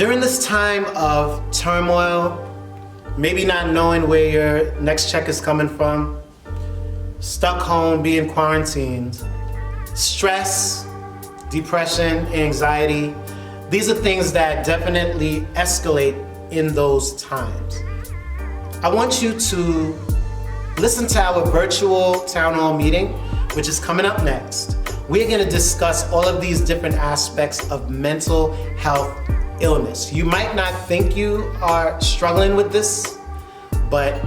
During this time of turmoil, maybe not knowing where your next check is coming from, stuck home, being quarantined, stress, depression, anxiety, these are things that definitely escalate in those times. I want you to listen to our virtual town hall meeting, which is coming up next. We're gonna discuss all of these different aspects of mental health illness. You might not think you are struggling with this, but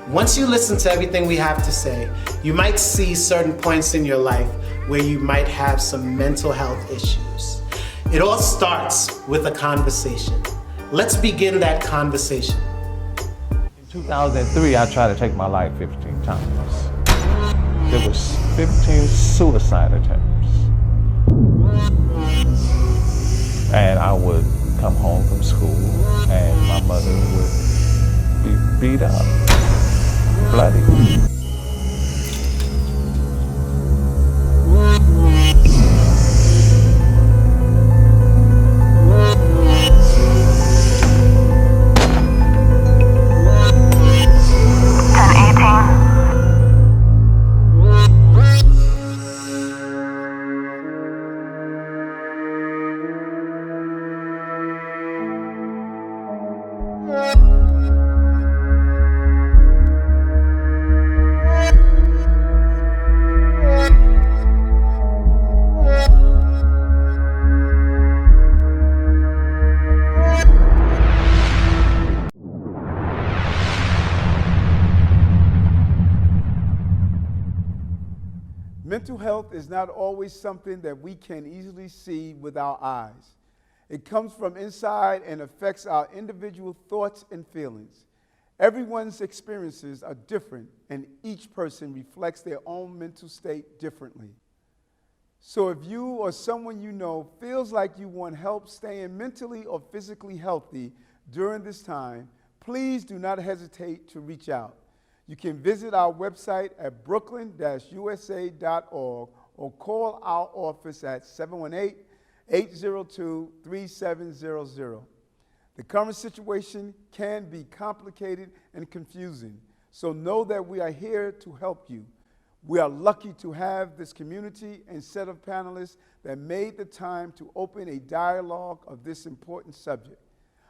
once you listen to everything we have to say, you might see certain points in your life where you might have some mental health issues. It all starts with a conversation. Let's begin that conversation. In 2003, I tried to take my life 15 times. There was 15 suicide attempts. And I would come home from school and my mother would be beat up, bloody. Mental health is not always something that we can easily see with our eyes. It comes from inside and affects our individual thoughts and feelings. Everyone's experiences are different, and each person reflects their own mental state differently. So if you or someone you know feels like you want help staying mentally or physically healthy during this time, please do not hesitate to reach out. You can visit our website at brooklyn-usa.org or call our office at 718-802-3700. The current situation can be complicated and confusing, so know that we are here to help you. We are lucky to have this community and set of panelists that made the time to open a dialogue of this important subject.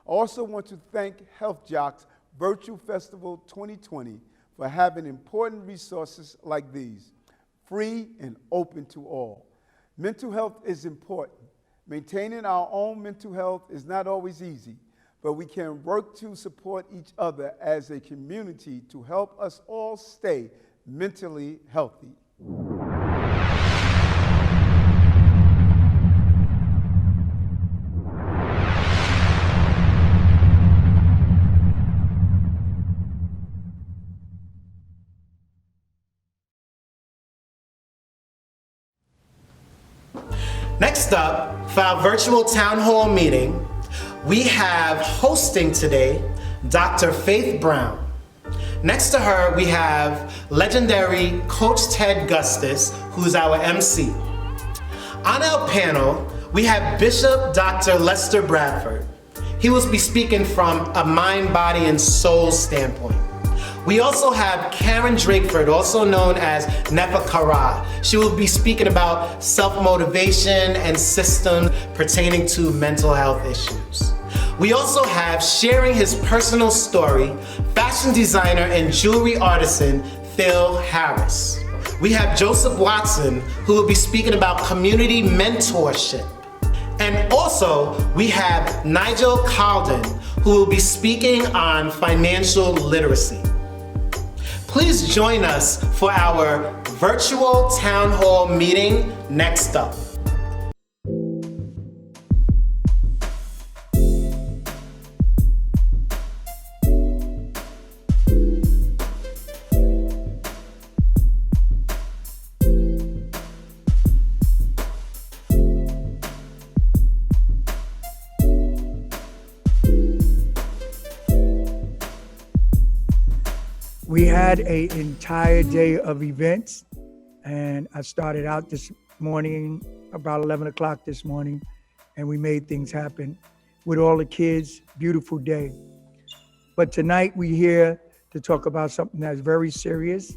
I also want to thank HealthJox Virtual Festival 2020 for having important resources like these, free and open to all. Mental health is important. Maintaining our own mental health is not always easy, but we can work to support each other as a community to help us all stay mentally healthy. Next up, for our virtual town hall meeting, we have hosting today Dr. Faith Brown. Next to her, we have legendary Coach Ted Gustus, who's our MC. On our panel, we have Bishop Dr. Lester Bradford. He will be speaking from a mind, body, and soul standpoint. We also have Karen Drakeford, also known as Nfr Karaa. She will be speaking about self-motivation and systems pertaining to mental health issues. We also have, sharing his personal story, fashion designer and jewelry artisan Phil Harris. We have Joseph Watson, who will be speaking about community mentorship. And also, we have Nigel Caldon, who will be speaking on financial literacy. Please join us for our virtual town hall meeting next up. We had an entire day of events, and I started out this morning about 11 o'clock this morning, and we made things happen. with all the kids. Beautiful day. But tonight we're here to talk about something that's very serious,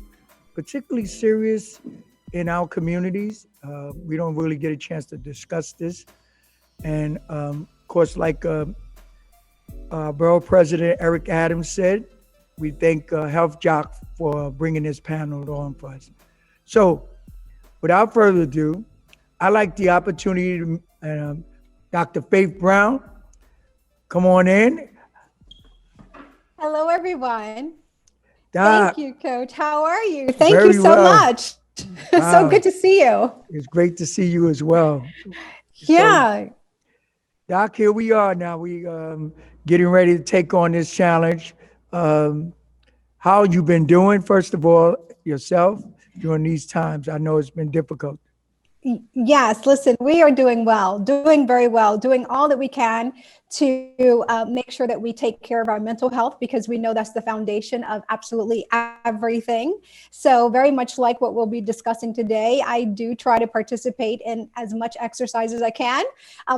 particularly serious in our communities. We don't really get a chance to discuss this. And of course, like Borough President Eric Adams said, we thank HealthJox for bringing this panel on for us. So without further ado, I like the opportunity to Dr. Faith Brown, come on in. Hello, everyone. Doc, Thank you, Coach. How are you? Thank you so well. much. So good to see you. It's great to see you as well. Yeah. So, Doc, here we are now. We getting ready to take on this challenge. How you been doing, first of all, yourself during these times? I know it's been difficult. Yes, listen, we are doing well, doing very well, doing all that we can to make sure that we take care of our mental health, because we know that's the foundation of absolutely everything. So very much like what we'll be discussing today, I do try to participate in as much exercise as I can,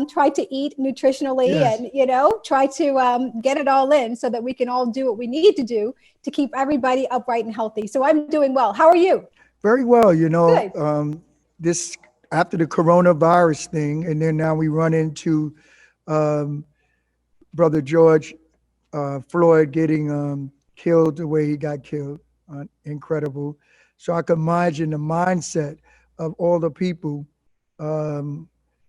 try to eat nutritionally, Yes. and, try to get it all in so that we can all do what we need to do to keep everybody upright and healthy. So I'm doing well. How are you? Very well, Good. this after the coronavirus thing, and then now we run into Brother George Floyd getting killed the way he got killed. Incredible. So I can imagine the mindset of all the people,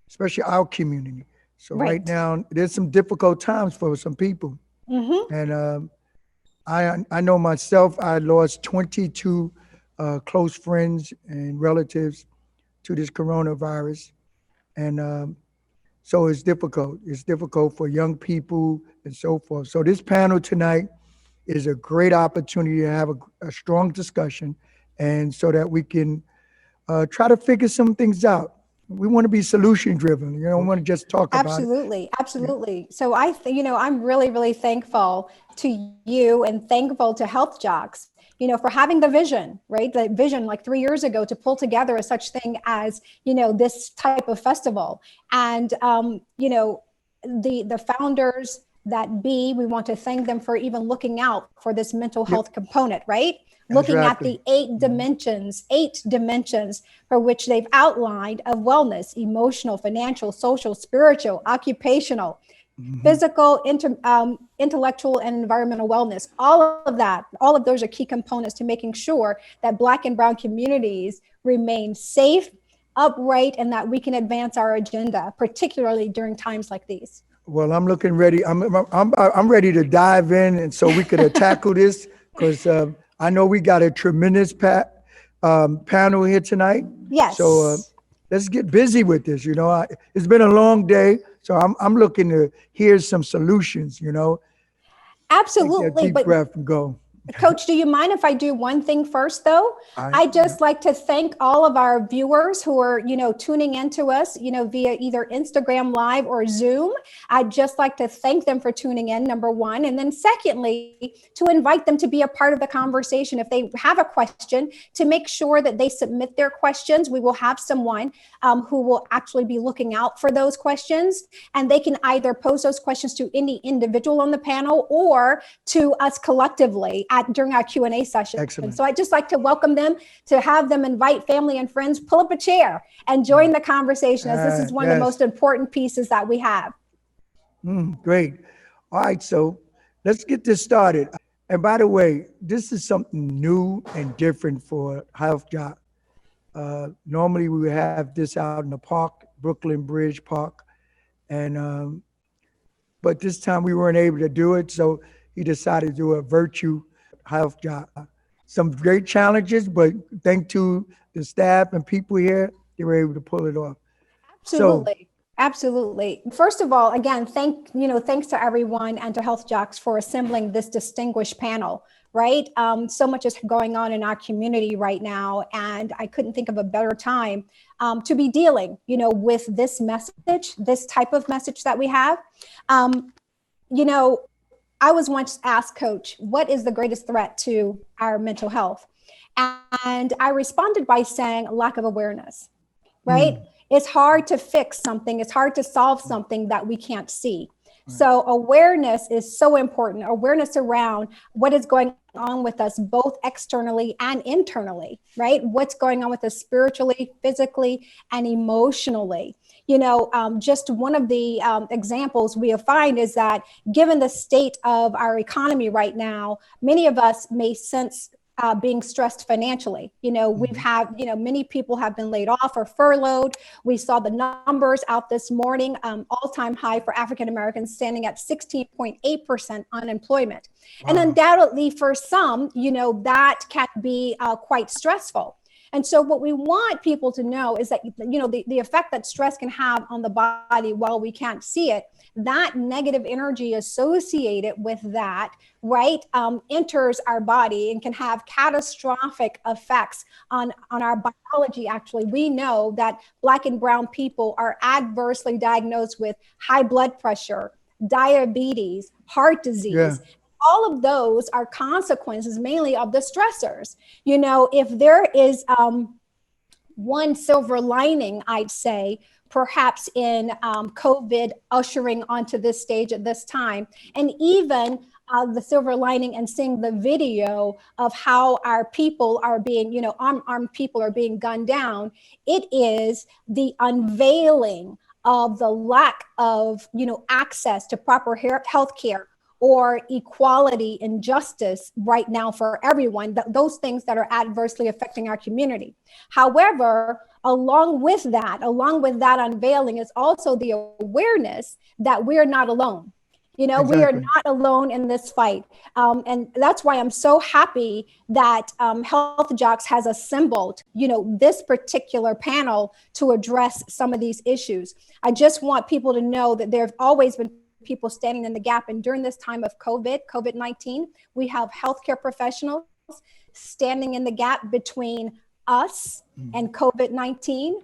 especially our community. So right now, there's some difficult times for some people. Mm-hmm. And I know myself, I lost 22 close friends and relatives to this coronavirus. And so it's difficult. It's difficult for young people and so forth. So this panel tonight is a great opportunity to have a strong discussion, and so that we can try to figure some things out. We want to be solution driven. You don't want to just talk about it. Absolutely. So I'm really, really thankful to you and thankful to HealthJox, for having the vision, right? The vision like 3 years ago to pull together a such thing as, this type of festival. And, the founders we want to thank them for even looking out for this mental health component, right? Looking at the eight dimensions for which they've outlined of wellness: emotional, financial, social, spiritual, occupational, physical, intellectual, and environmental wellness. All of those are key components to making sure that Black and Brown communities remain safe, upright, and that we can advance our agenda, particularly during times like these. Well, I'm looking ready. I'm ready to dive in, and so we could tackle this, because I know we got a tremendous panel here tonight. Yes. So let's get busy with this. It's been a long day, so I'm looking to hear some solutions. Absolutely. Take a deep breath and go. Coach, do you mind if I do one thing first, though? I'd just like to thank all of our viewers who are, tuning into us, via either Instagram Live or Zoom. I'd just like to thank them for tuning in, number one. And then secondly, to invite them to be a part of the conversation. If they have a question, to make sure that they submit their questions. We will have someone who will actually be looking out for those questions. And they can either pose those questions to any individual on the panel or to us collectively during our Q&A session. Excellent. So I'd just like to welcome them, to have them invite family and friends, pull up a chair and join the conversation, as this is one of the most important pieces that we have. Great. All right, so let's get this started. And by the way, this is something new and different for HealthJox. Normally we would have this out in the park, Brooklyn Bridge Park. And but this time we weren't able to do it, so he decided to do a virtual HealthJox. Some great challenges, but thanks to the staff and people here, they were able to pull it off. Absolutely. Absolutely. First of all, again, thanks to everyone and to HealthJox for assembling this distinguished panel, right? So much is going on in our community right now, and I couldn't think of a better time to be dealing, with this message, this type of message that we have. I was once asked, Coach, what is the greatest threat to our mental health? And I responded by saying lack of awareness, right? It's hard to fix something. It's hard to solve something that we can't see. So awareness is so important. Awareness around what is going on with us, both externally and internally, right? What's going on with us spiritually, physically, and emotionally. Just one of the examples we find is that given the state of our economy right now, many of us may sense being stressed financially. We've had, many people have been laid off or furloughed. We saw the numbers out this morning, all-time high for African Americans, standing at 16.8% unemployment. Wow. And undoubtedly for some, that can be quite stressful. And so what we want people to know is that, the effect that stress can have on the body while we can't see it, that negative energy associated with that, right, enters our body and can have catastrophic effects on our biology. Actually, we know that Black and brown people are adversely diagnosed with high blood pressure, diabetes, heart disease. Yeah. All of those are consequences mainly of the stressors. If there is one silver lining, I'd say, perhaps in COVID ushering onto this stage at this time, and even the silver lining and seeing the video of how our people are being, armed people are being gunned down, it is the unveiling of the lack of, access to proper health care or equality and justice right now for everyone, those things that are adversely affecting our community. However, along with that unveiling is also the awareness that we're not alone. Exactly. We are not alone in this fight. And that's why I'm so happy that HealthJox has assembled, this particular panel to address some of these issues. I just want people to know that there have always been people standing in the gap. And during this time of COVID-19, we have healthcare professionals standing in the gap between us and COVID-19.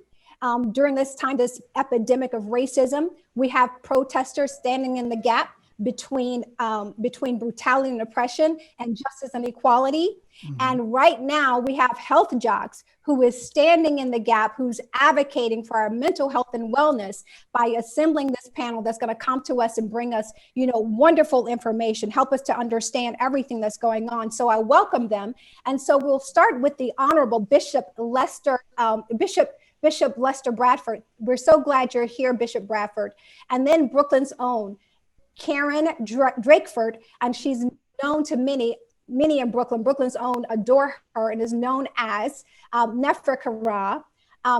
During this time, this epidemic of racism, we have protesters standing in the gap between brutality and oppression and justice and equality. And right now we have HealthJox, who is standing in the gap, who's advocating for our mental health and wellness by assembling this panel that's going to come to us and bring us, wonderful information, help us to understand everything that's going on. So I welcome them. And so we'll start with the Honorable Bishop Lester Bradford. We're so glad you're here, Bishop Bradford. And then Brooklyn's own Karen Drakeford, and she's known to many in Brooklyn. Brooklyn's own adore her and is known as Nfr Karaa,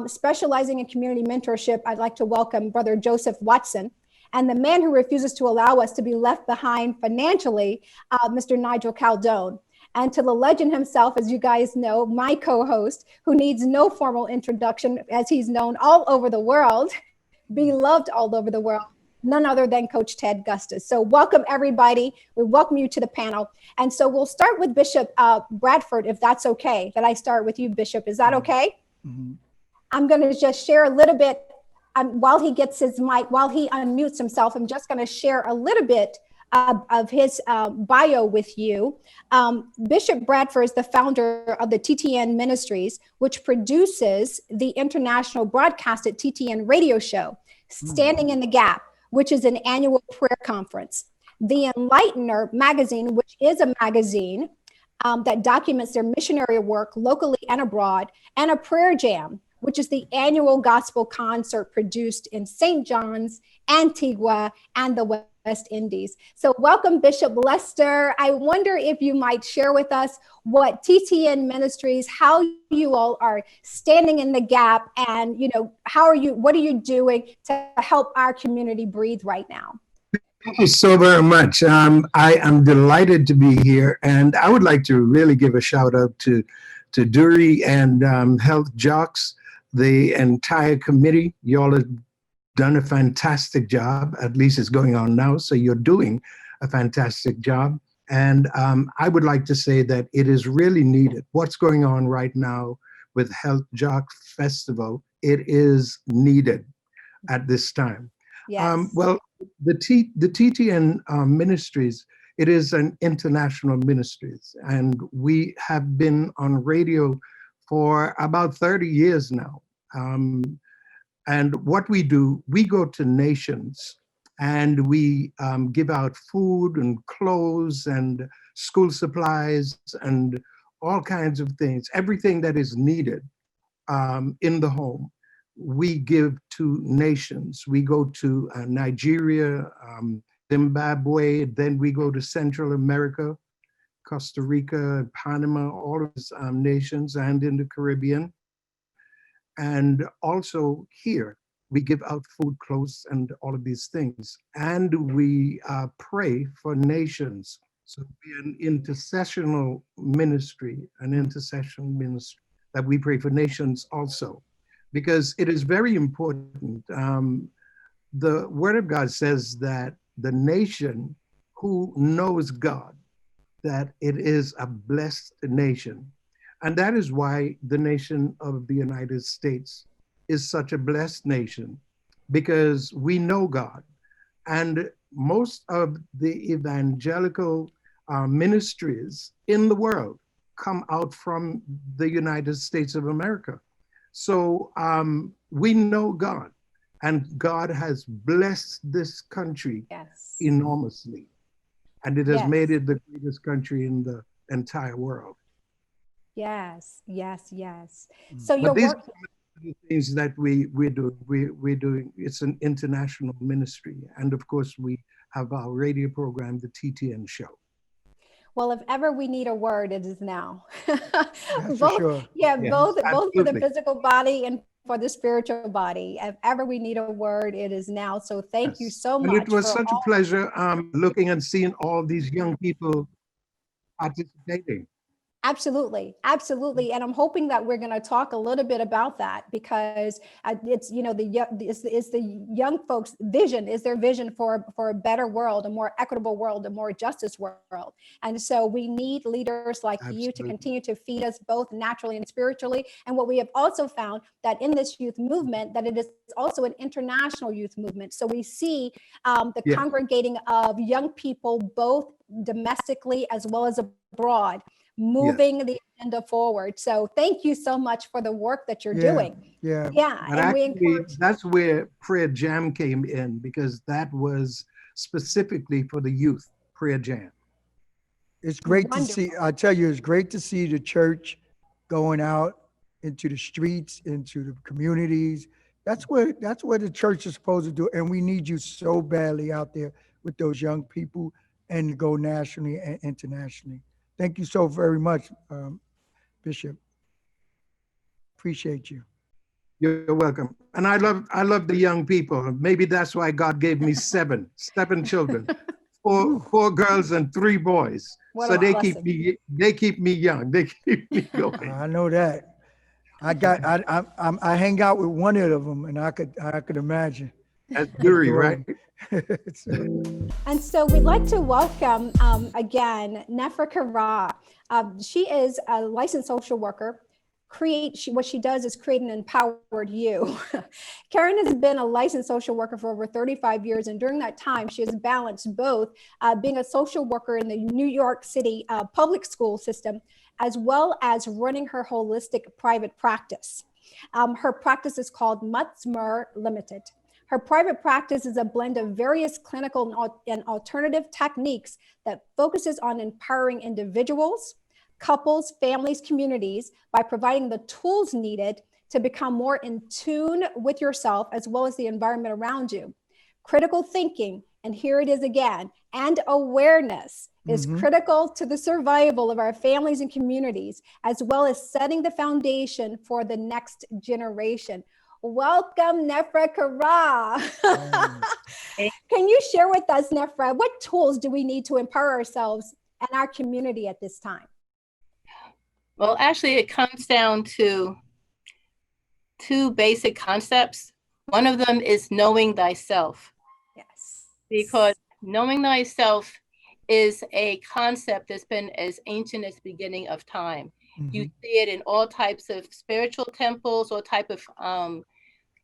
specializing in community mentorship. I'd like to welcome Brother Joseph Watson, and the man who refuses to allow us to be left behind financially, Mr. Nigel Caldon. And to the legend himself, as you guys know, my co-host, who needs no formal introduction, as he's known all over the world, beloved all over the world, none other than Coach Ted Gustus. So welcome, everybody. We welcome you to the panel. And so we'll start with Bishop Bradford, if that's okay, that I start with you, Bishop. Is that okay? Mm-hmm. I'm going to just share a little bit while he gets his mic, while he unmutes himself. I'm just going to share a little bit of his bio with you. Bishop Bradford is the founder of the TTN Ministries, which produces the international broadcasted TTN radio show, Standing in the Gap, which is an annual prayer conference. The Enlightener magazine, which is a magazine that documents their missionary work locally and abroad, and a prayer jam, which is the annual gospel concert produced in St. John's, Antigua, and the West Indies. So welcome, Bishop Lester. I wonder if you might share with us what TTN Ministries, how you all are standing in the gap, and what are you doing to help our community breathe right now? Thank you so very much. I am delighted to be here, and I would like to really give a shout out to Dury and HealthJox, the entire committee. You all have done a fantastic job. At least it's going on now, so you're doing a fantastic job. And I would like to say that it is really needed. What's going on right now with HealthJox Festival, it is needed at this time. Yes. Well, the TTN Ministries, it is an international ministries, and we have been on radio for about 30 years now. And what we do, we go to nations And we give out food and clothes and school supplies and all kinds of things, everything that is needed in the home. We give to nations. We go to Nigeria, Zimbabwe, then we go to Central America, Costa Rica, Panama, all of these nations, and in the Caribbean. And also here, we give out food, clothes, and all of these things. And we pray for nations. So we're an intercessional ministry, that we pray for nations also, because it is very important. The Word of God says that the nation who knows God, that it is a blessed nation. And that is why the nation of the United States is such a blessed nation, because we know God. And most of the evangelical ministries in the world come out from the United States of America. So we know God, and God has blessed this country enormously. And it has made it the greatest country in the entire world. Yes. So your work. The things that we're doing, it's an international ministry. And of course, we have our radio program, the TTN Show. Well, if ever we need a word, it is now. That's both, for sure. yeah, Yes, both for the absolutely. physical body and for the spiritual body. If ever we need a word, it is now. So thank you so much. And it was such a pleasure looking and seeing all these young people participating. Absolutely. And I'm hoping that we're going to talk a little bit about that, because it's, it's the young folks' vision, is their vision for a better world, a more equitable world, a more justice world. And so we need leaders like you to continue to feed us both naturally and spiritually. And what we have also found that in this youth movement, that it is also an international youth movement. So we see the congregating of young people, both domestically as well as abroad, moving the agenda forward. So thank you so much for the work that you're doing. But and actually, that's where Prayer Jam came in, because that was specifically for the youth, Prayer Jam. It's great to see, I tell you, it's great to see the church going out into the streets, into the communities. That's what the church is supposed to do. And we need you so badly out there with those young people, and go nationally and internationally. Thank you so very much, Bishop. Appreciate you. You're welcome. And I love the young people. Maybe that's why God gave me seven children, four girls and 3 boys. So they keep me young. They keep me going. I know that. I hang out with one of them, and I could imagine. That's Dury, right? And so we'd like to welcome again Nfr Karaa. She is a licensed social worker. What she does is create an empowered you. Karen has been a licensed social worker for over 35 years, and during that time, she has balanced both being a social worker in the New York City public school system, as well as running her holistic private practice. Her practice is called Nfr Limited. Her private practice is a blend of various clinical and alternative techniques that focuses on empowering individuals, couples, families, communities by providing the tools needed to become more in tune with yourself as well as the environment around you. Critical thinking, and here it is again, and awareness is critical to the survival of our families and communities, as well as setting the foundation for the next generation. Welcome, Nfr Karaa. Can you share with us, Nfr, what tools do we need to empower ourselves and our community at this time? Well, actually, it comes down to 2 basic concepts. One of them is knowing thyself. Yes. Because knowing thyself is a concept that's been as ancient as the beginning of time. You see it in all types of spiritual temples, all type of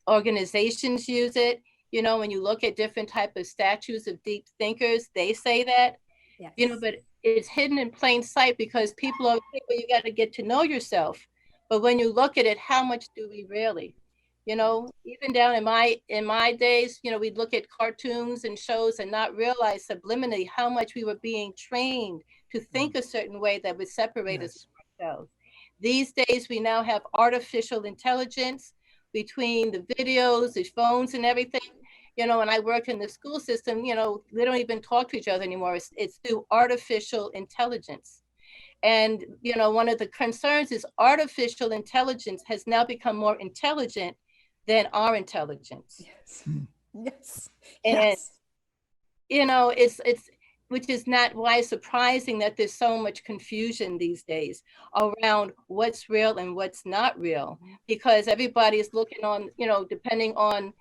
organizations use it. When you look at different type of statues of deep thinkers, they say that. Yes. But it's hidden in plain sight, because people always think, well, you got to get to know yourself. But when you look at it, how much do we really? You know, even down in my days, you know, we'd look at cartoons and shows and not realize subliminally how much we were being trained to think a certain way that would separate us from ourselves. These days, we now have artificial intelligence between the videos, the phones, and everything. You know, when I worked in the school system, you know, they don't even talk to each other anymore. It's through artificial intelligence. And, you know, one of the concerns is artificial intelligence has now become more intelligent than our intelligence. Yes. Yes. And, Yes. you know, it's, which is not why it's surprising that there's so much confusion these days around what's real and what's not real, because everybody is looking on, you know, depending on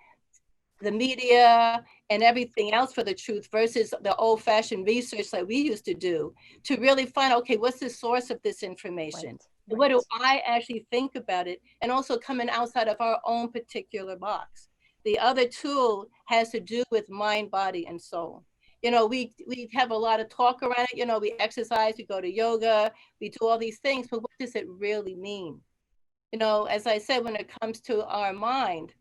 the media and everything else for the truth versus the old-fashioned research that we used to do to really find, okay, what's the source of this information? Right. What do I actually think about it? And also coming outside of our own particular box. The other tool has to do with mind, body, and soul. You know, we have a lot of talk around it. You know, we exercise, we go to yoga, we do all these things, but what does it really mean? You know, as I said, when it comes to our mind,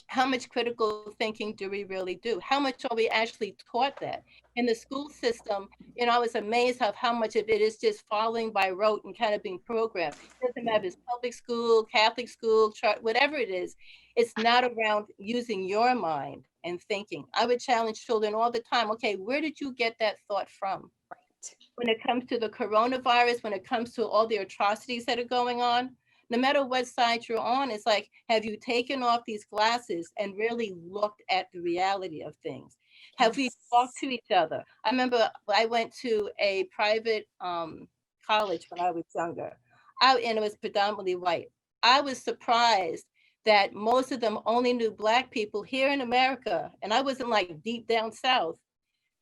how much critical thinking do we really do? How much are we actually taught that? In the school system, you know, I was amazed of how much of it is just following by rote and kind of being programmed. It doesn't matter if it's public school, Catholic school, whatever it is, it's not around using your mind and thinking. I would challenge children all the time, okay, where did you get that thought from? Right. When it comes to the coronavirus, when it comes to all the atrocities that are going on, no matter what side you're on, it's like, have you taken off these glasses and really looked at the reality of things? Have we talked to each other? I remember I went to a private college when I was younger, and it was predominantly white. I was surprised that most of them only knew Black people here in America, and I wasn't like deep down South,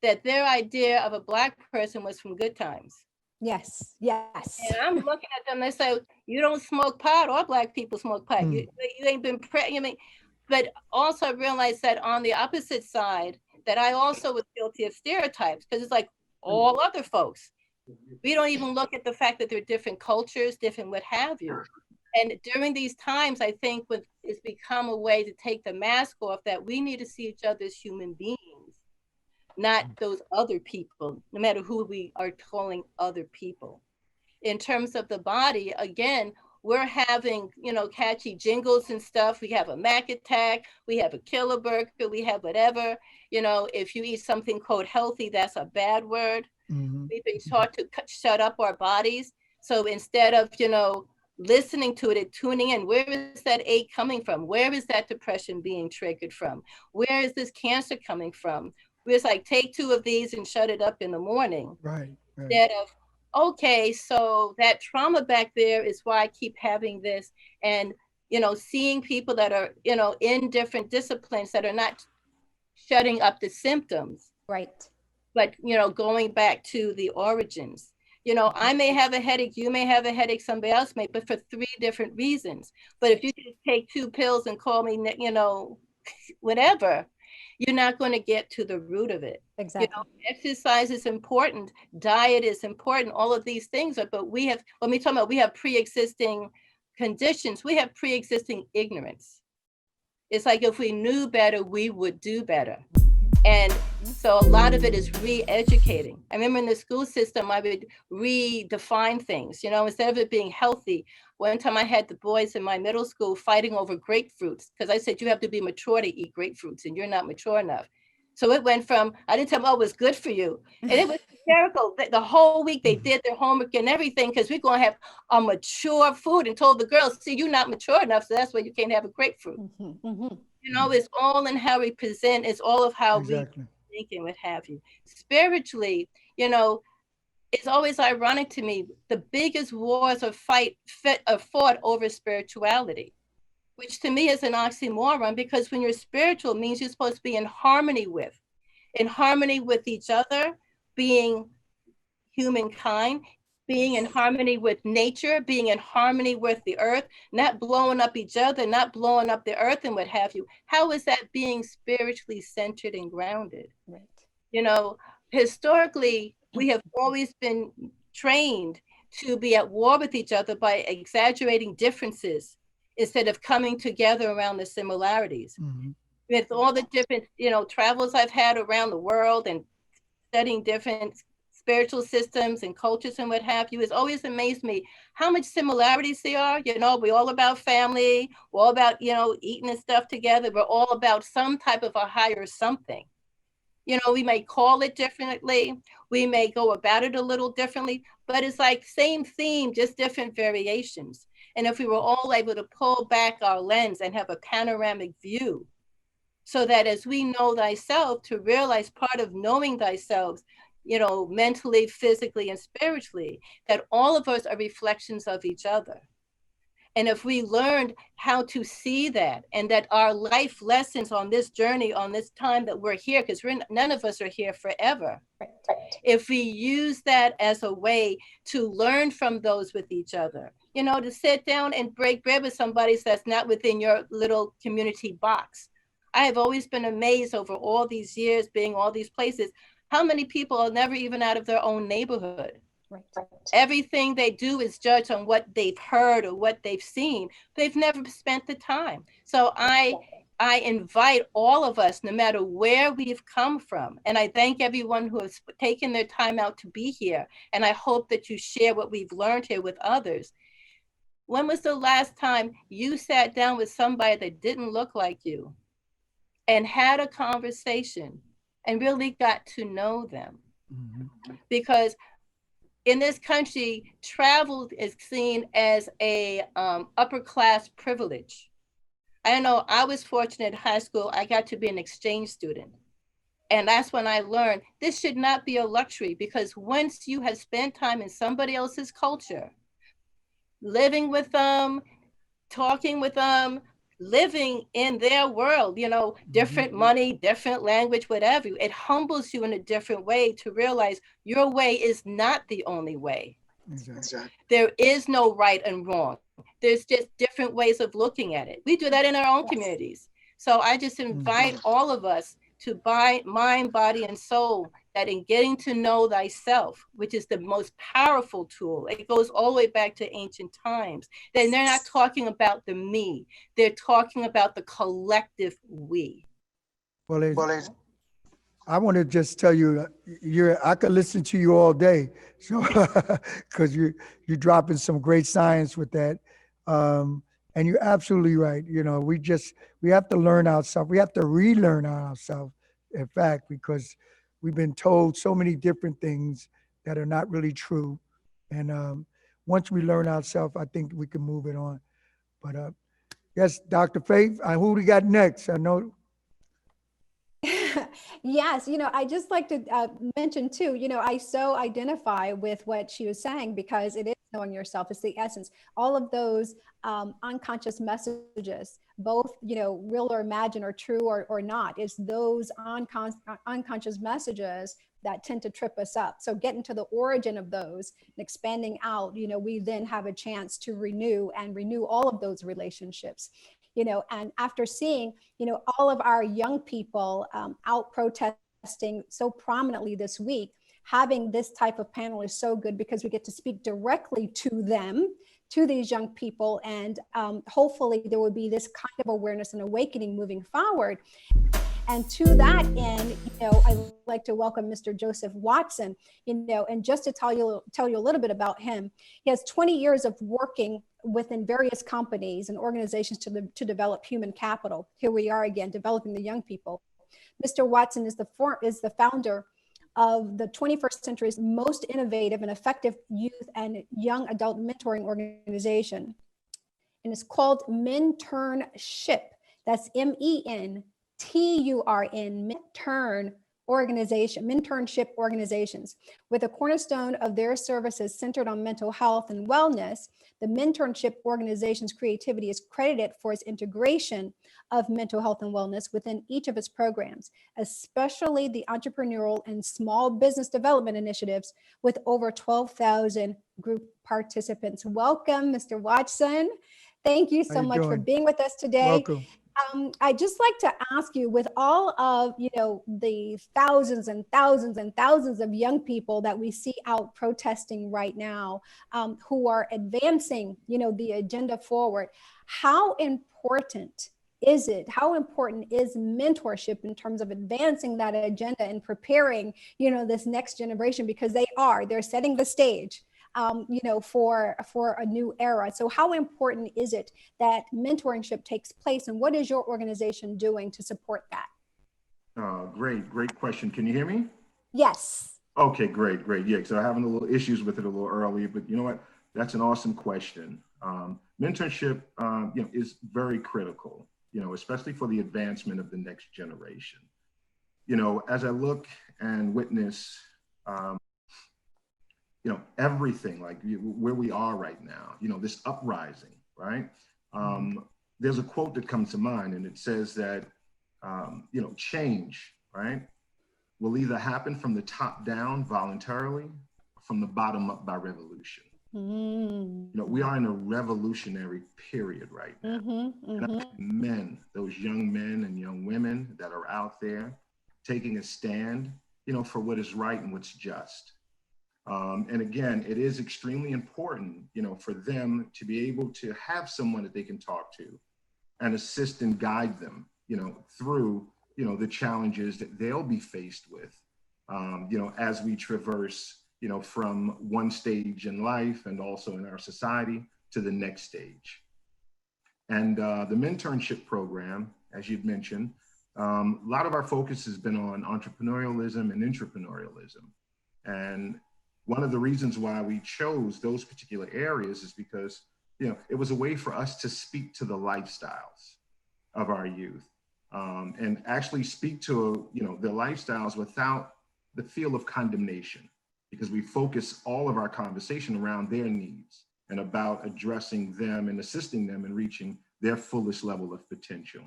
that their idea of a Black person was from Good Times. Yes. Yes. And I'm looking at them, they say, you don't smoke pot, or Black people smoke pot. You ain't been, but also I realized that on the opposite side, that I also was guilty of stereotypes, because it's like all other folks. We don't even look at the fact that they're different cultures, different what have you. And during these times, I think it's become a way to take the mask off, that we need to see each other as human beings, not those other people, no matter who we are calling other people. In terms of the body, again, we're having, you know, catchy jingles and stuff. We have a Mac attack, we have a killer burger, we have whatever. You know, if you eat something quote healthy, that's a bad word. We've been taught to shut up our bodies. So instead of, you know, listening to it and tuning in, where is that ache coming from? Where is that depression being triggered from? Where is this cancer coming from? It's like, take 2 of these and shut it up in the morning. Right. Instead of, okay, so that trauma back there is why I keep having this. And, you know, seeing people that are, you know, in different disciplines that are not shutting up the symptoms. Right. But, you know, going back to the origins. You know, I may have a headache, you may have a headache, somebody else may, but for 3 different reasons. But if you just take 2 pills and call me, you know, whatever, you're not going to get to the root of it. Exactly. You know, exercise is important, diet is important, all of these things are, but we have, when we talk about we have pre-existing conditions, we have pre-existing ignorance. It's like if we knew better, we would do better. And so a lot of it is re-educating. I remember in the school system, I would redefine things, you know, instead of it being healthy. One time I had the boys in my middle school fighting over grapefruits, because I said, you have to be mature to eat grapefruits and you're not mature enough. So it went from, I didn't tell them, oh, it was good for you. And it was hysterical. The whole week they did their homework and everything, because we're going to have a mature food, and told the girls, see, you're not mature enough, so that's why you can't have a grapefruit. You know, it's all in how we present. It's all of how we think and what have you. Spiritually, you know, it's always ironic to me. The biggest wars are fought over spirituality, which to me is an oxymoron, because when you're spiritual, it means you're supposed to be in harmony with each other, being humankind, being in harmony with nature, being in harmony with the earth, not blowing up each other, not blowing up the earth and what have you. How is that being spiritually centered and grounded? Right. You know, historically, we have always been trained to be at war with each other by exaggerating differences. instead of coming together around the similarities. With all the different, travels I've had around the world and studying different spiritual systems and cultures and what have you, it's always amazed me how much similarities there are. We're all about family, we're all about, eating and stuff together. We're all about some type of a higher something. We may call it differently, we may go about it a little differently, but it's like same theme, just different variations. And if we were all able to pull back our lens and have a panoramic view, so that as we know thyself, to realize part of knowing thyself, mentally, physically, and spiritually, that all of us are reflections of each other. And if we learned how to see that, and that our life lessons on this journey, on this time that we're here, because none of us are here forever. If we use that as a way to learn from those with each other, to sit down and break bread with somebody that's not within your little community box. I have always been amazed over all these years being all these places, how many people are never even out of their own neighborhood. Right. Everything they do is judged on what they've heard or what they've seen. They've never spent the time. So I invite all of us, no matter where we've come from, and I thank everyone who has taken their time out to be here. And I hope that you share what we've learned here with others. When was the last time you sat down with somebody that didn't look like you and had a conversation and really got to know them? Because in this country, travel is seen as a upper class privilege. I know I was fortunate in high school, I got to be an exchange student. And that's when I learned this should not be a luxury, because once you have spent time in somebody else's culture, living with them, talking with them, living in their world, different money, different language, whatever, it humbles you in a different way to realize your way is not the only way. Exactly. There is no right and wrong. There's just different ways of looking at it. We do that in our own communities. So I just invite all of us to mind, body, and soul, that in getting to know thyself, which is the most powerful tool, it goes all the way back to ancient times. Then they're not talking about the me, they're talking about the collective we. Well, I want to just tell you, I could listen to you all day, so because you're dropping some great science with that, and you're absolutely right. We have to learn ourselves. We have to relearn ourselves, in fact, because we've been told so many different things that are not really true. And once we learn ourselves, I think we can move it on. But yes, Dr. Faith, who we got next? I know. Yes, I just like to mention too, I so identify with what she was saying, because it is knowing yourself. It's the essence. All of those unconscious messages, both, real or imagined or true or not, is those unconscious messages that tend to trip us up. So getting to the origin of those and expanding out, we then have a chance to renew all of those relationships. And after seeing, all of our young people out protesting so prominently this week, having this type of panel is so good, because we get to speak directly to them, to these young people. And hopefully there will be this kind of awareness and awakening moving forward. And to that end, I'd like to welcome Mr. Joseph Watson, and just to tell you a little bit about him. He has 20 years of working within various companies and organizations to develop human capital. Here we are again, developing the young people. Mr. Watson is the founder of the 21st century's most innovative and effective youth and young adult mentoring organization. And it's called Mentorship. That's MENTURN, Mentorship Organizations. With a cornerstone of their services centered on mental health and wellness, the Mentorship Organization's creativity is credited for its integration of mental health and wellness within each of its programs, especially the entrepreneurial and small business development initiatives with over 12,000 group participants. Welcome, Mr. Watson. Thank you so much for being with us today. Welcome. I'd just like to ask you, with all of, the thousands and thousands and thousands of young people that we see out protesting right now, who are advancing, the agenda forward, how important is mentorship in terms of advancing that agenda and preparing, this next generation, because they're setting the stage, for a new era. So how important is it that mentorship takes place, and what is your organization doing to support that? Great question. Can you hear me? Yes. Okay, great. Yeah, so I'm having a little issues with it a little early, but you know what? That's an awesome question. Mentorship, is very critical, especially for the advancement of the next generation. As I look and witness, everything like where we are right now, this uprising, right? There's a quote that comes to mind, and it says that, change, right, will either happen from the top down voluntarily, or from the bottom up by revolution. We are in a revolutionary period right now. And those young men and young women that are out there taking a stand, for what is right and what's just. And again, it is extremely important, for them to be able to have someone that they can talk to and assist and guide them, through, the challenges that they'll be faced with, as we traverse, from one stage in life and also in our society to the next stage. And the mentorship program, as you'd mentioned, a lot of our focus has been on entrepreneurialism and intrapreneurialism. And one of the reasons why we chose those particular areas is because, it was a way for us to speak to the lifestyles of our youth, and actually speak to, their lifestyles without the feel of condemnation, because we focus all of our conversation around their needs and about addressing them and assisting them in reaching their fullest level of potential,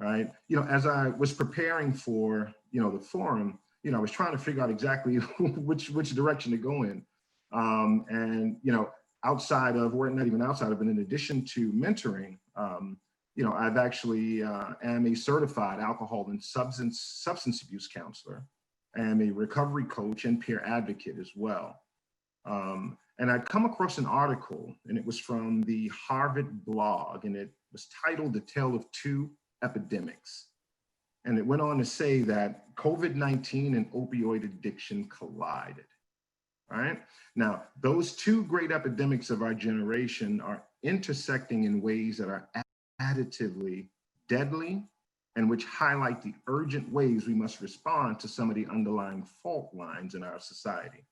right? As I was preparing for, the forum, I was trying to figure out exactly which direction to go in. And, outside of, or not even outside of, but in addition to mentoring, I've actually am a certified alcohol and substance abuse counselor. I am a recovery coach and peer advocate as well. And I'd come across an article, and it was from the Harvard blog, and it was titled "The Tale of Two Epidemics." And it went on to say that COVID-19 and opioid addiction collided, right? Now, those two great epidemics of our generation are intersecting in ways that are additively deadly, and which highlight the urgent ways we must respond to some of the underlying fault lines in our society.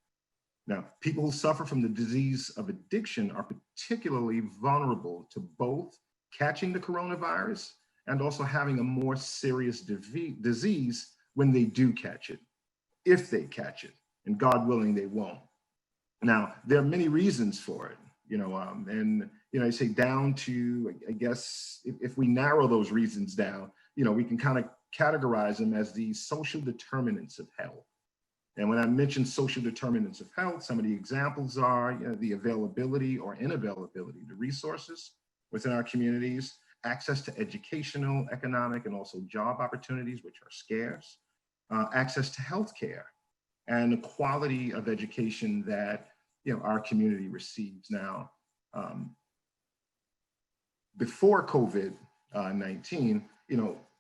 Now, people who suffer from the disease of addiction are particularly vulnerable to both catching the coronavirus and also having a more serious disease when they do catch it, if they catch it, and God willing, they won't. Now, there are many reasons for it, and, I say down to, I guess, if we narrow those reasons down, we can kind of categorize them as the social determinants of health. And when I mention social determinants of health, some of the examples are, the availability or inavailability to resources within our communities, access to educational, economic, and also job opportunities, which are scarce, access to healthcare, and the quality of education that, our community receives. Now, before COVID-19,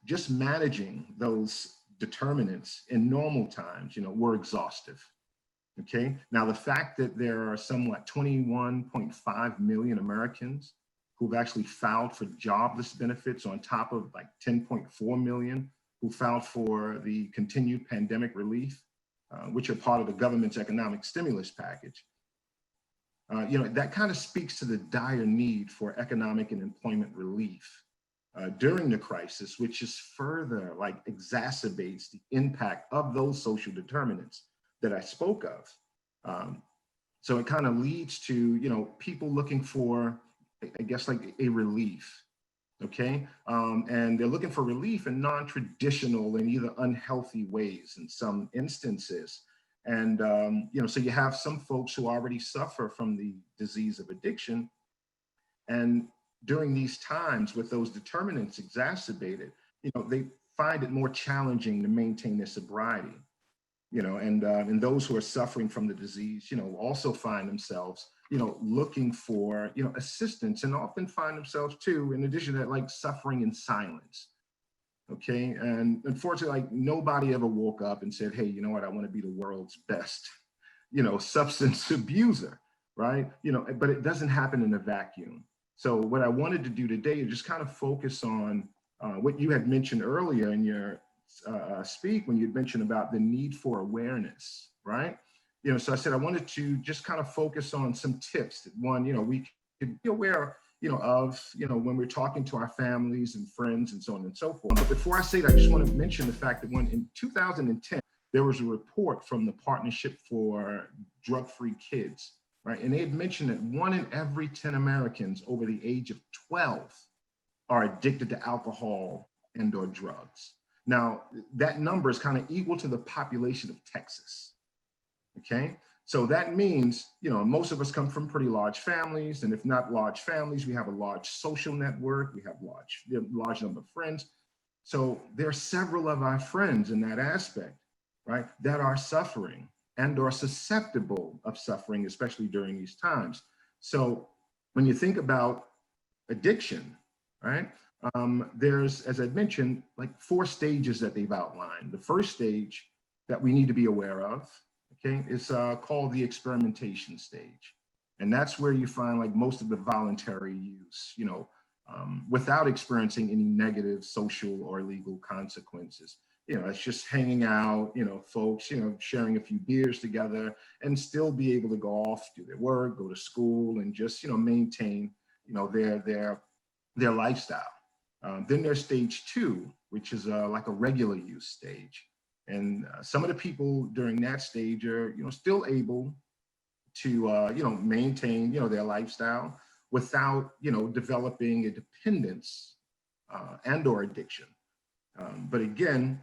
just managing those determinants in normal times, were exhaustive, okay? Now, the fact that there are somewhat 21.5 million Americans who've actually filed for jobless benefits on top of like 10.4 million who filed for the continued pandemic relief, which are part of the government's economic stimulus package. That kind of speaks to the dire need for economic and employment relief during the crisis, which is further exacerbates the impact of those social determinants that I spoke of. So it kind of leads to, people looking for, I guess, a relief, okay? And they're looking for relief in non-traditional and either unhealthy ways in some instances. And, so you have some folks who already suffer from the disease of addiction, and during these times with those determinants exacerbated, they find it more challenging to maintain their sobriety, and those who are suffering from the disease, also find themselves, looking for, assistance, and often find themselves too, in addition to that, like suffering in silence. Okay. And unfortunately, like nobody ever woke up and said, hey, you know what, I want to be the world's best, substance abuser, right? But it doesn't happen in a vacuum. So what I wanted to do today is just kind of focus on what you had mentioned earlier in your speak, when you mentioned about the need for awareness, right? So I said I wanted to just kind of focus on some tips that one, we could be aware of, when we're talking to our families and friends and so on and so forth. But before I say that, I just want to mention the fact that in 2010, there was a report from the Partnership for Drug-Free Kids, right? And they had mentioned that 1 in every 10 Americans over the age of 12 are addicted to alcohol and/or drugs. Now, that number is kind of equal to the population of Texas, okay? So that means, most of us come from pretty large families, and if not large families, we have a large social network, we have large number of friends. So there are several of our friends in that aspect, right, that are suffering and are susceptible of suffering, especially during these times. So when you think about addiction, right, there's, as I mentioned, like 4 stages that they've outlined. The first stage that we need to be aware of, okay, is called the experimentation stage. And that's where you find like most of the voluntary use, without experiencing any negative social or legal consequences. It's just hanging out, folks, sharing a few beers together and still be able to go off, do their work, go to school, and just, maintain, their lifestyle. Then there's stage 2, which is like a regular use stage. And some of the people during that stage are, still able to, maintain, their lifestyle without, developing a dependence and/or addiction. But again,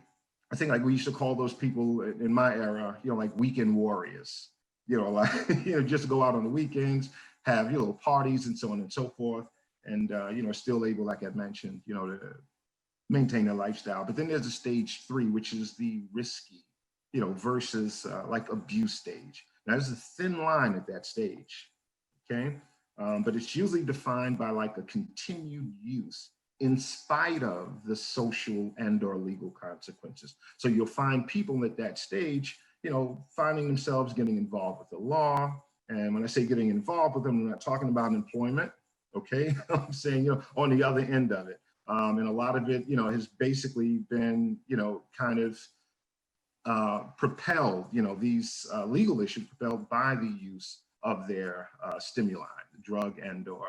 I think like we used to call those people in my era, like weekend warriors, just go out on the weekends, have, parties and so on and so forth. And, still able, like I mentioned, to maintain their lifestyle. But then there's a stage 3, which is the risky, versus like abuse stage. Now there's a thin line at that stage, okay? But it's usually defined by like a continued use in spite of the social and/or legal consequences. So you'll find people at that stage, finding themselves getting involved with the law. And when I say getting involved with them, I'm not talking about employment, okay? I'm saying, on the other end of it. And a lot of it, has basically been, kind of propelled, these legal issues propelled by the use of their stimuli, the drug and/or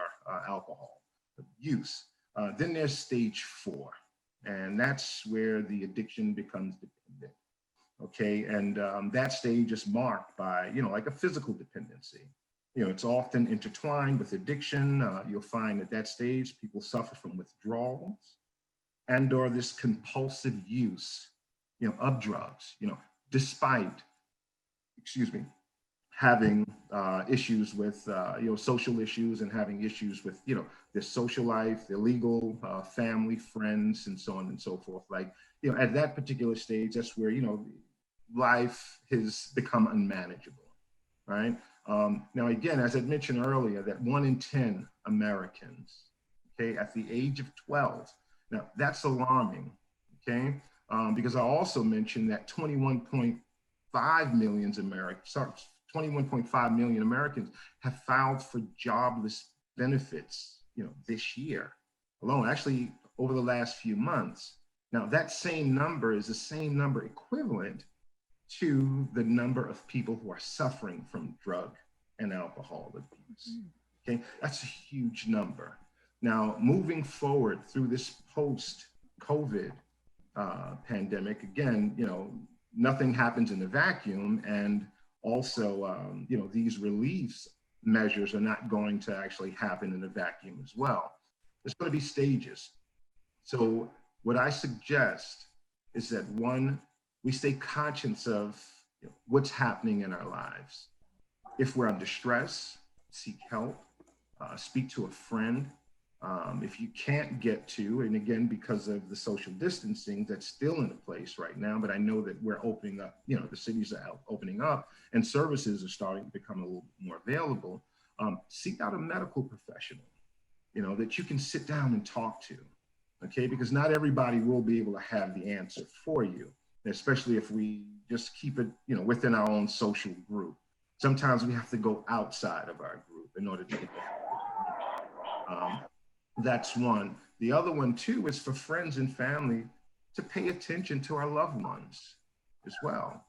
alcohol use. Then there's stage 4, and that's where the addiction becomes dependent, okay? And that stage is marked by, like a physical dependency. It's often intertwined with addiction. You'll find at that stage, people suffer from withdrawals and/or this compulsive use, of drugs, despite, having issues with, social issues and having issues with, their social life, their legal, family, friends, and so on and so forth. Like, at that particular stage, that's where, life has become unmanageable, right? Now, again, as I mentioned earlier, that 1 in 10 Americans, okay, at the age of 12. Now, that's alarming, okay? Because I also mentioned that 21.5 million Americans have filed for jobless benefits, this year alone, actually over the last few months. Now, that same number is the same number equivalent to the number of people who are suffering from drug and alcohol abuse. Okay, that's a huge number. Now, moving forward through this post-COVID pandemic, again, nothing happens in a vacuum, and also, these relief measures are not going to actually happen in a vacuum as well. There's going to be stages. So what I suggest is that 1, we stay conscious of what's happening in our lives. If we're under stress, seek help, speak to a friend, If you can't get to, and again, because of the social distancing that's still in place right now, but I know that we're opening up, the cities are opening up and services are starting to become a little more available, seek out a medical professional, that you can sit down and talk to, okay? Because not everybody will be able to have the answer for you, especially if we just keep it, within our own social group. Sometimes we have to go outside of our group in order to get that. That's one. The other one too is for friends and family to pay attention to our loved ones as well.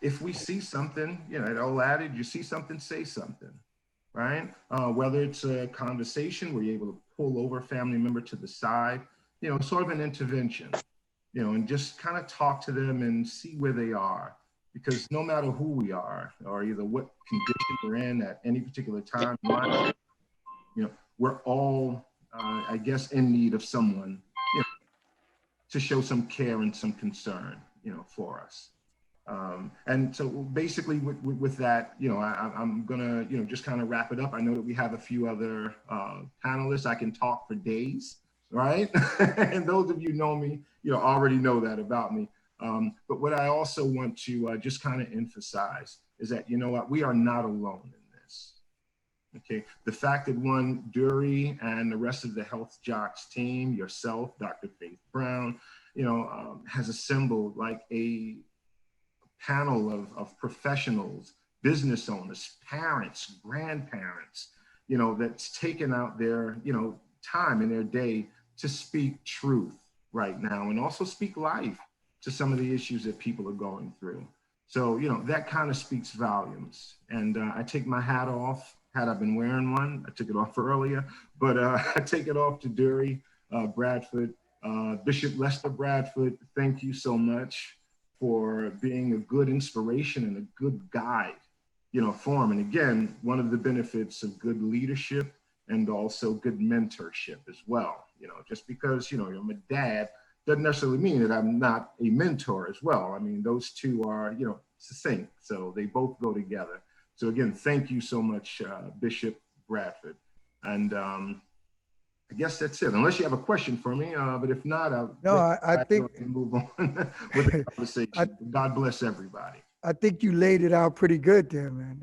If we see something, that old adage, you see something, say something, right? Whether it's a conversation where you're able to pull over a family member to the side, sort of an intervention, and just kind of talk to them and see where they are. Because no matter who we are, or either what condition we're in at any particular time in life, we're all, I guess, in need of someone, to show some care and some concern, for us. And so basically with that, I'm gonna, just kind of wrap it up. I know that we have a few other panelists. I can talk for days, right? And those of you know me, already know that about me. But what I also want to just kind of emphasize is that, we are not alone in this. Okay, the fact that Dury and the rest of the HealthJox team, yourself, Dr. Faith Brown, has assembled like a panel of professionals, business owners, parents, grandparents, that's taken out their, time in their day to speak truth right now and also speak life to some of the issues that people are going through. So, that kind of speaks volumes. And I take my hat off. Had I been wearing one, I took it off earlier, but I take it off to Dury Bradford, Bishop Lester Bradford. Thank you so much for being a good inspiration and a good guide, for him. And again, one of the benefits of good leadership and also good mentorship as well. Just because, I'm a dad doesn't necessarily mean that I'm not a mentor as well. I mean, those two are, succinct, so they both go together. So again, thank you so much, Bishop Bradford. And I guess that's it, unless you have a question for me, but if not, I think move on with the conversation. God bless everybody. I think you laid it out pretty good there, man.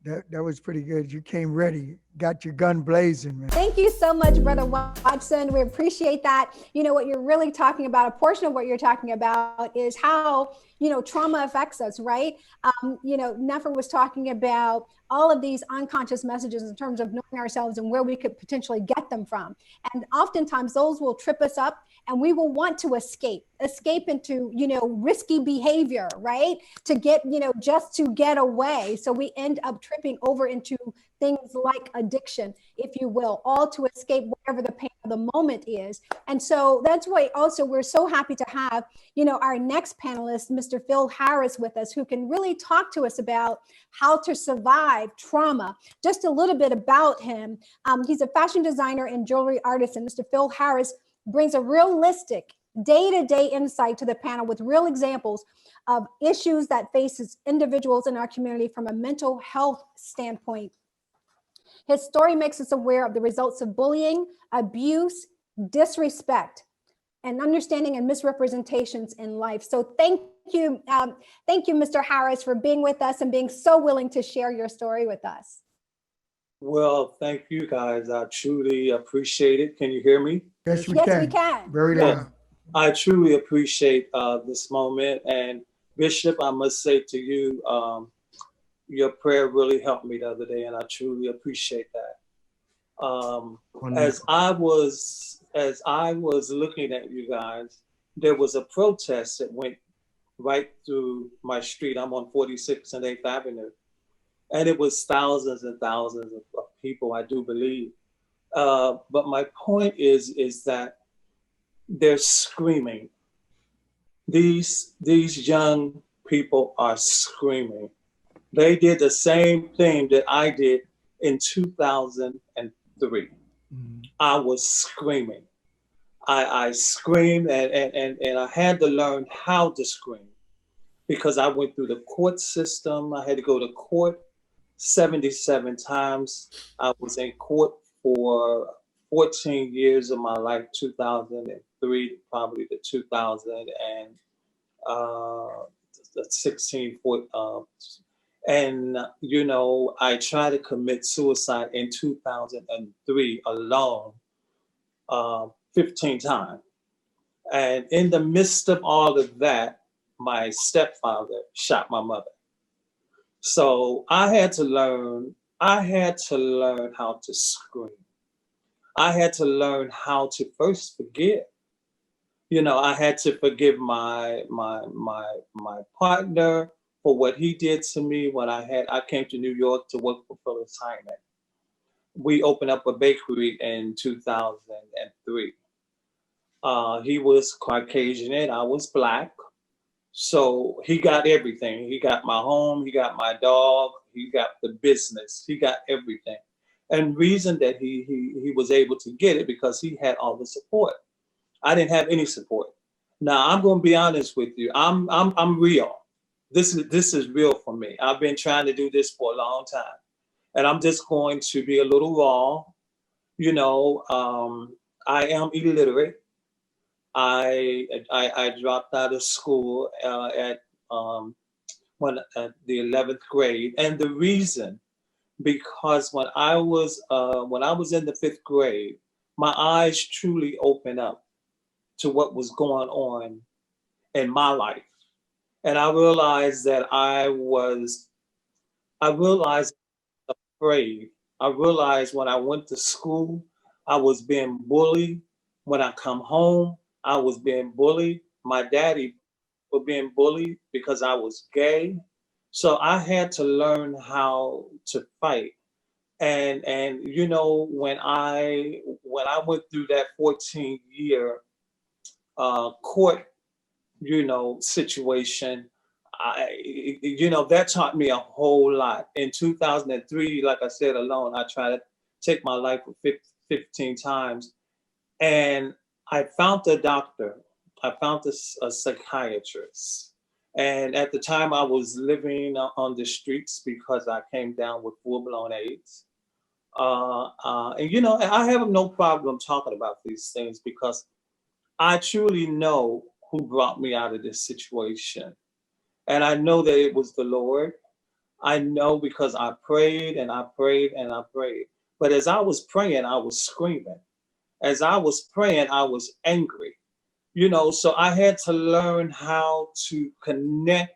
That was pretty good. You came ready, got your gun blazing, man. Thank you so much, Brother Watson. We appreciate that. What you're really talking about, a portion of what you're talking about is how, trauma affects us, right? Nfr was talking about all of these unconscious messages in terms of knowing ourselves and where we could potentially get them from. And oftentimes those will trip us up and we will want to escape into, risky behavior, right? To get, just to get away. So we end up tripping over into things like addiction, if you will, all to escape whatever the pain of the moment is. And so that's why also we're so happy to have, our next panelist, Mr. Phil Harris, with us, who can really talk to us about how to survive trauma. Just a little bit about him. He's a fashion designer and jewelry artist, and Mr. Phil Harris brings a realistic day-to-day insight to the panel with real examples of issues that faces individuals in our community from a mental health standpoint. His story makes us aware of the results of bullying, abuse, disrespect, and understanding and misrepresentations in life. So thank you, Mr. Harris, for being with us and being so willing to share your story with us. Well, thank you guys. I truly appreciate it. Can you hear me? Yes, we can. Very loud. I truly appreciate this moment. And Bishop, I must say to you, your prayer really helped me the other day, and I truly appreciate that. As I was looking at you guys, there was a protest that went right through my street. I'm on 46th and 8th Avenue. And it was thousands and thousands of people, I do believe. But my point is that they're screaming. These young people are screaming. They did the same thing that I did in 2003. Mm-hmm. I was screaming. I screamed and I had to learn how to scream because I went through the court system. I had to go to court 77 times. I was in court for 14 years of my life, 2003 probably to 2016. And, you know, I tried to commit suicide in 2003 alone, 15 times. And in the midst of all of that, my stepfather shot my mother. So I had to learn how to scream. I had to learn how to first forgive. You know, I had to forgive my partner for what he did to me when I came to New York to work for Phyllis Hyman. We opened up a bakery in 2003. He was Caucasian and I was Black. So he got everything. He got my home, he got my dog, he got the business, he got everything. And reason that he was able to get it because he had all the support. I didn't have any support. Now I'm going to be honest with you. I'm real. This is real for me. I've been trying to do this for a long time, and I'm just going to be a little raw. You know, I am illiterate. I dropped out of school at the 11th grade, and the reason because when I was in the 5th grade, my eyes truly opened up to what was going on in my life. And I realized that I realized afraid. I realized when I went to school, I was being bullied. When I come home, I was being bullied. My daddy was being bullied because I was gay. So I had to learn how to fight. And you know, when I went through that 14-year court, you know, situation, you know, that taught me a whole lot. In 2003, like I said, alone, I tried to take my life 15 times. And I found a doctor. I found a psychiatrist. And at the time I was living on the streets because I came down with full-blown AIDS. And you know, I have no problem talking about these things because I truly know who brought me out of this situation. And I know that it was the Lord. I know because I prayed and I prayed and I prayed. But as I was praying, I was screaming. As I was praying, I was angry. You know, so I had to learn how to connect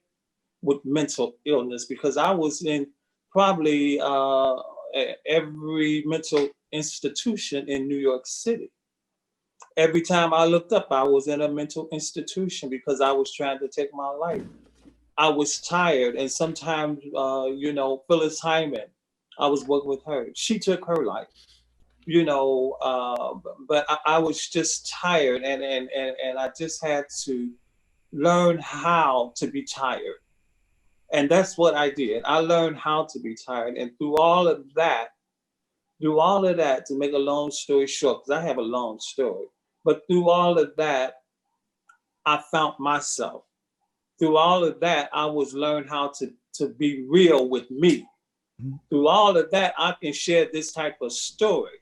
with mental illness because I was in probably every mental institution in New York City. Every time I looked up, I was in a mental institution because I was trying to take my life. I was tired, and sometimes, you know, Phyllis Hyman, I was working with her. She took her life, you know, but I was just tired, and I just had to learn how to be tired. And that's what I did. I learned how to be tired, and through all of that, to make a long story short, because I have a long story, but through all of that, I found myself. Through all of that, I was learned how to be real with me. Mm-hmm. Through all of that, I can share this type of story.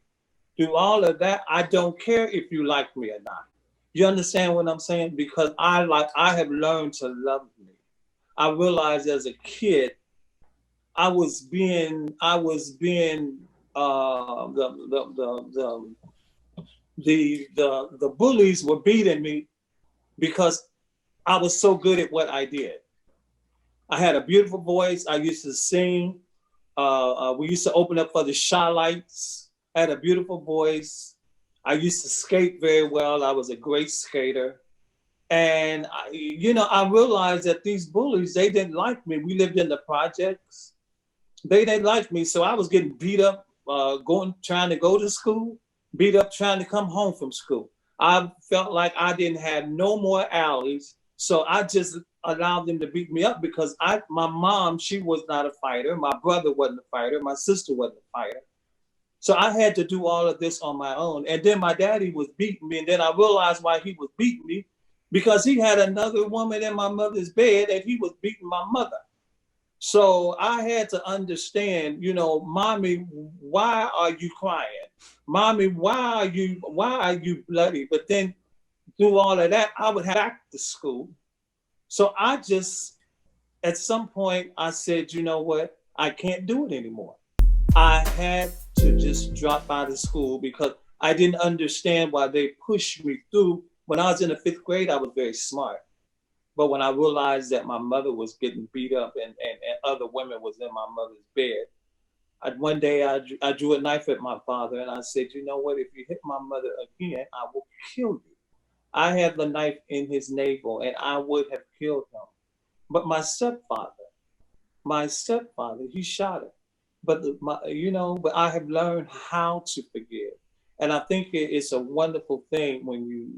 Through all of that, I don't care if you like me or not. You understand what I'm saying? Because I have learned to love me. I realized as a kid, the bullies were beating me because I was so good at what I did. I had a beautiful voice. I used to sing. We used to open up for the Shy-Lights. I had a beautiful voice. I used to skate very well. I was a great skater. And, you know, I realized that these bullies, they didn't like me. We lived in the projects. They didn't like me. So I was getting beat up, trying to go to school, beat up, trying to come home from school. I felt like I didn't have no more allies. So I just allowed them to beat me up because my mom, she was not a fighter. My brother wasn't a fighter. My sister wasn't a fighter. So I had to do all of this on my own. And then my daddy was beating me. And then I realized why he was beating me, because he had another woman in my mother's bed and he was beating my mother. So I had to understand, mommy, why are you crying? Mommy, why are you bloody? But then through all of that, I would have back to school. So I just, at some point, I said, you know what? I can't do it anymore. I had to just drop out of school because I didn't understand why they pushed me through. When I was in the 5th grade, I was very smart. But when I realized that my mother was getting beat up and other women was in my mother's bed, one day I drew a knife at my father and I said, you know what, if you hit my mother again, I will kill you. I had the knife in his navel and I would have killed him. But my stepfather, he shot her. But but I have learned how to forgive. And I think it's a wonderful thing when you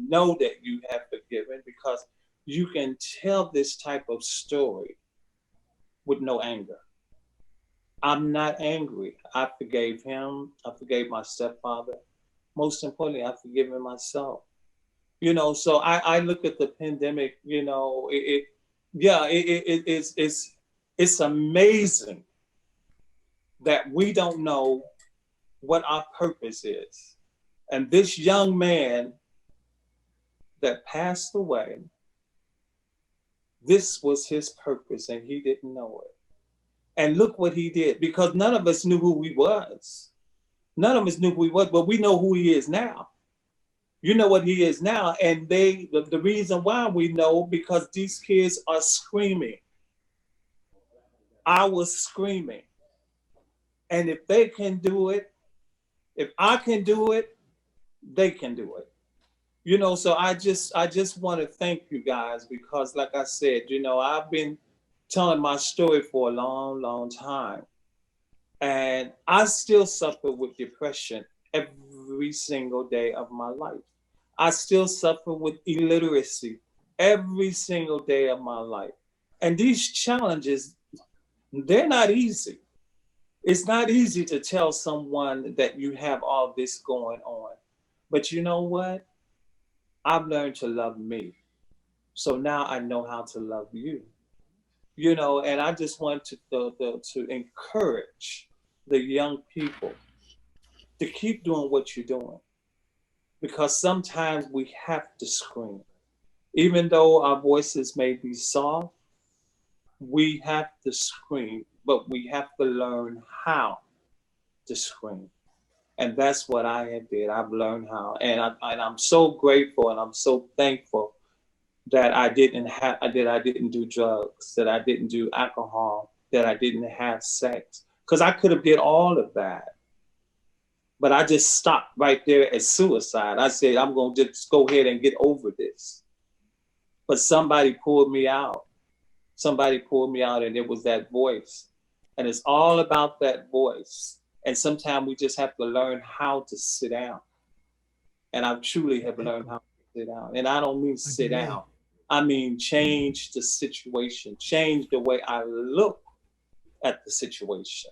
know that you have forgiven, because you can tell this type of story with no anger. I'm not angry. I forgave him. I forgave my stepfather. Most importantly, I've forgiven myself. So I look at the pandemic, it's amazing that we don't know what our purpose is. And this young man that passed away, this was his purpose and he didn't know it. And look what he did, because none of us knew who he was. None of us knew who he was, but we know who he is now. You know what he is now. And the reason why we know, because these kids are screaming. I was screaming. And if they can do it, if I can do it, they can do it. So I just want to thank you guys, because like I said, I've been telling my story for a long, long time. And I still suffer with depression every single day of my life. I still suffer with illiteracy every single day of my life. And these challenges, they're not easy. It's not easy to tell someone that you have all this going on. But you know what? I've learned to love me. So now I know how to love you. And I just want to encourage the young people to keep doing what you're doing. Because sometimes we have to scream. Even though our voices may be soft, we have to scream, but we have to learn how to scream. And that's what I have did. I've learned how. And I'm so grateful and I'm so thankful that I didn't do drugs, that I didn't do alcohol, that I didn't have sex. Because I could have did all of that. But I just stopped right there at suicide. I said, I'm going to just go ahead and get over this. But somebody pulled me out. Somebody pulled me out, and it was that voice. And it's all about that voice. And sometimes we just have to learn how to sit down. And I truly have learned how to sit down. And I don't mean sit down. I mean change the situation, change the way I look at the situation.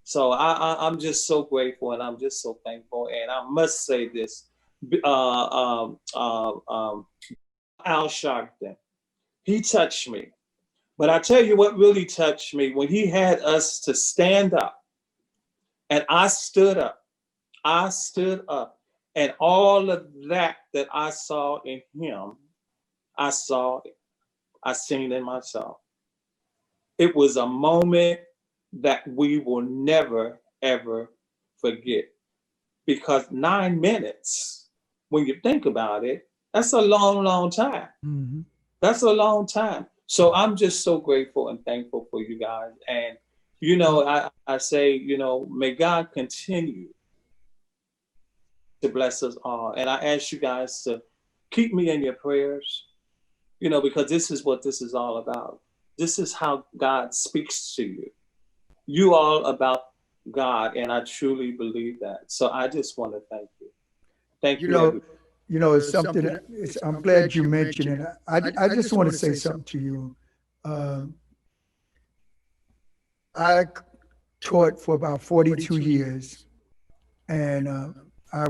So I'm just so grateful and I'm just so thankful. And I must say this, Al Sharpton, he touched me. But I tell you what really touched me, when he had us to stand up, and I stood up, and all of that I saw in him, I saw it. I seen it in myself. It was a moment that we will never, ever forget. Because 9 minutes, when you think about it, that's a long, long time. Mm-hmm. That's a long time. So I'm just so grateful and thankful for you guys. And, I say, may God continue to bless us all. And I ask you guys to keep me in your prayers, because this is what this is all about. This is how God speaks to you. You all about God, and I truly believe that. So I just want to thank you. Thank you. It's something. I'm glad you mentioned it. I just want to say something to you. I taught for about 42 years, and I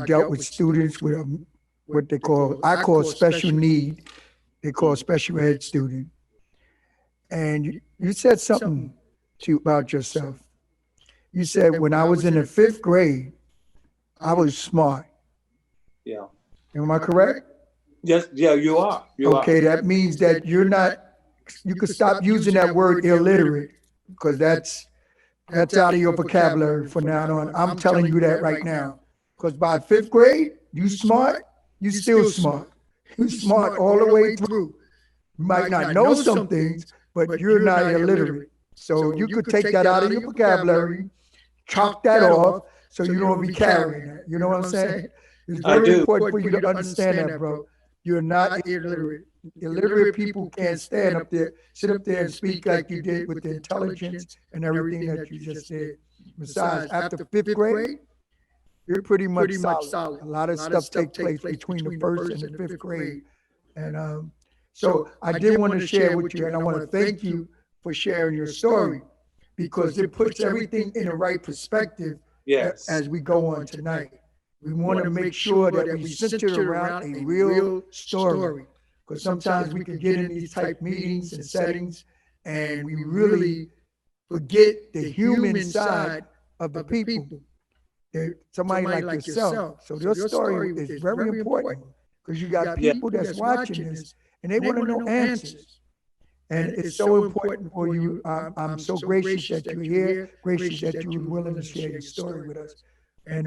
dealt with students with what I call special need. They call special ed student. And you said something about yourself. You said, when I was in the 5th grade, I was smart. Yeah. Am I correct? Yes, yeah, you are. Okay, that means that you're not, you could stop using that word illiterate, because that's out of your vocabulary from now on. I'm telling you that right now. Because by 5th grade, you smart, you still smart. You smart all the way through. You might not know some things, but you're not illiterate. So you could take that out of your vocabulary, chalk that off, so you don't be carrying that. You know what I'm saying? It's very important for you to understand that, bro. You're not illiterate. Illiterate people can't stand up there, sit up there and speak like you did with the intelligence and everything that you just did. Besides, after 5th grade, you're pretty much solid. A lot of stuff takes place between the 1st and the 5th grade. And so I did want to share with you, and I want to thank you for sharing your story, because it puts everything in the right perspective as we go on tonight. We want to make sure that we center around a real story, because sometimes we can get in these type meetings and settings and we really forget the human side of the people. Somebody like yourself. So your story is very important, because you got people that's watching this and they want to know answers. And it's so important for you. I'm so gracious that you're here, gracious that you were willing to share your story with us. And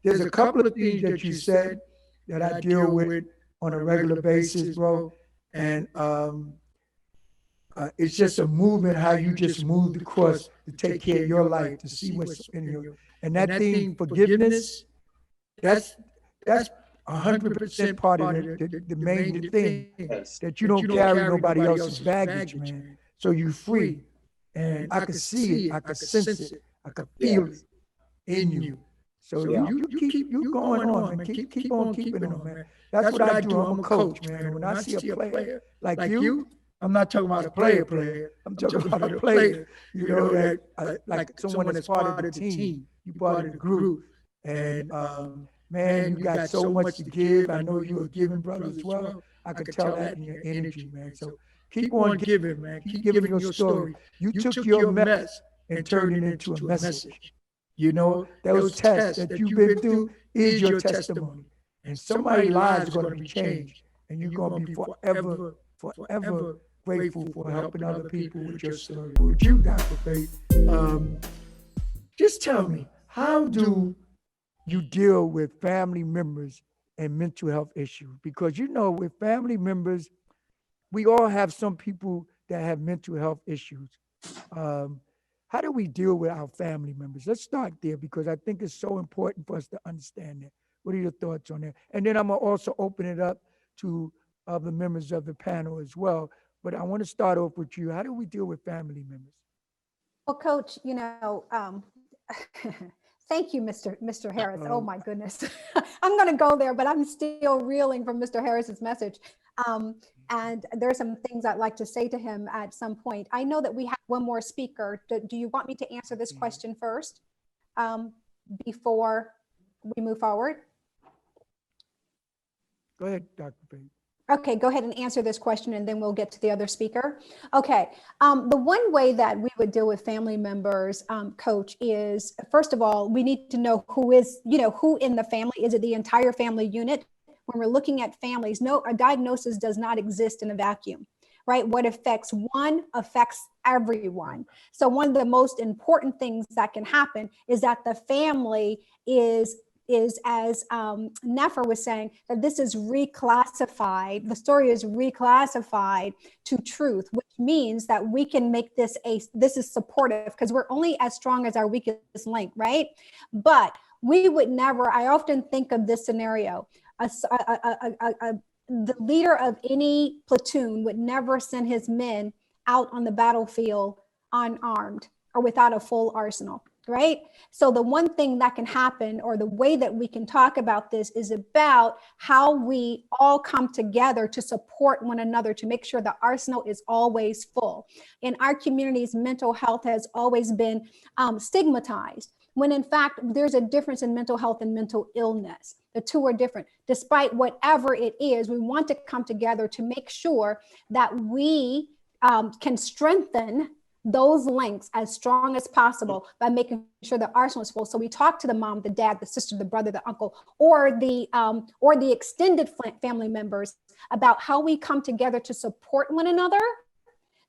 there's a couple of things that you said that I deal with on a regular basis, bro. And it's just a movement, how you just moved across to take care of your life, to see what's in you. And that thing, forgiveness, that's 100% part of the main thing, that you don't carry nobody else's baggage, man. So you're free. And I could see it, I could sense it, I could feel it in you. So you keep going on, man. Keep on keeping on, man. That's what I do. I'm a coach, man. When I see a player like you, I'm not talking about a player. I'm talking about a player, you know, that like someone that's part of the team. You part of the group. And man, you got so much to give. I know you're a giving brother as well. I could tell that in your energy, man. So keep on giving, man. Keep giving your story. You took your mess and turned it into a message. You know, those tests that you've been through is your testimony. And somebody's lives is going to be changed. And you're going to be forever grateful for helping other people with your story. With you, Dr. Faith, just tell me, how do you deal with family members and mental health issues? Because, you know, with family members, we all have some people that have mental health issues. How do we deal with our family members? Let's start there, because I think it's so important for us to understand that. What are your thoughts on that? And then I'm going to also open it up to other members of the panel as well. But I want to start off with you. How do we deal with family members? Well, Coach, you know, thank you, Mr. Harris. Oh my goodness. I'm going to go there, but I'm still reeling from Mr. Harris's message. And there's some things I'd like to say to him at some point. I know that we have one more speaker. Do you want me to answer this question first before we move forward? Go ahead, Dr. Faith. Okay, go ahead and answer this question, and then we'll get to the other speaker. Okay, the one way that we would deal with family members, Coach, is, first of all, we need to know who is, you know, who in the family. Is it the entire family unit? When we're looking at families, no, a diagnosis does not exist in a vacuum, right? What affects one affects everyone. So one of the most important things that can happen is that the family is as Nfr was saying, that this is reclassified, the story is reclassified to truth, which means that we can make this this is supportive, because we're only as strong as our weakest link, right? But we would never, I often think of this scenario, the leader of any platoon would never send his men out on the battlefield unarmed or without a full arsenal. Right? So the one thing that can happen, or the way that we can talk about this, is about how we all come together to support one another, to make sure the arsenal is always full. In our communities, mental health has always been stigmatized, when in fact, there's a difference in mental health and mental illness. The two are different. Despite whatever it is, we want to come together to make sure that we can strengthen those links as strong as possible by making sure the arsenal is full. So we talk to the mom, the dad, the sister, the brother, the uncle, or the extended family members about how we come together to support one another,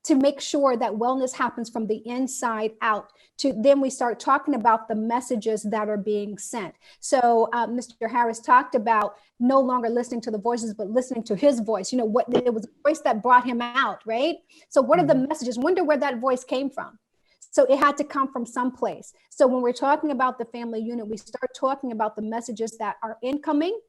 to make sure that wellness happens from the inside out. To then we start talking about the messages that are being sent. So Mr. Harris talked about no longer listening to the voices, but listening to his voice. You know, what it was a voice that brought him out, right? So what are the messages? Wonder where that voice came from. So it had to come from someplace. So when we're talking about the family unit, we start talking about the messages that are incoming,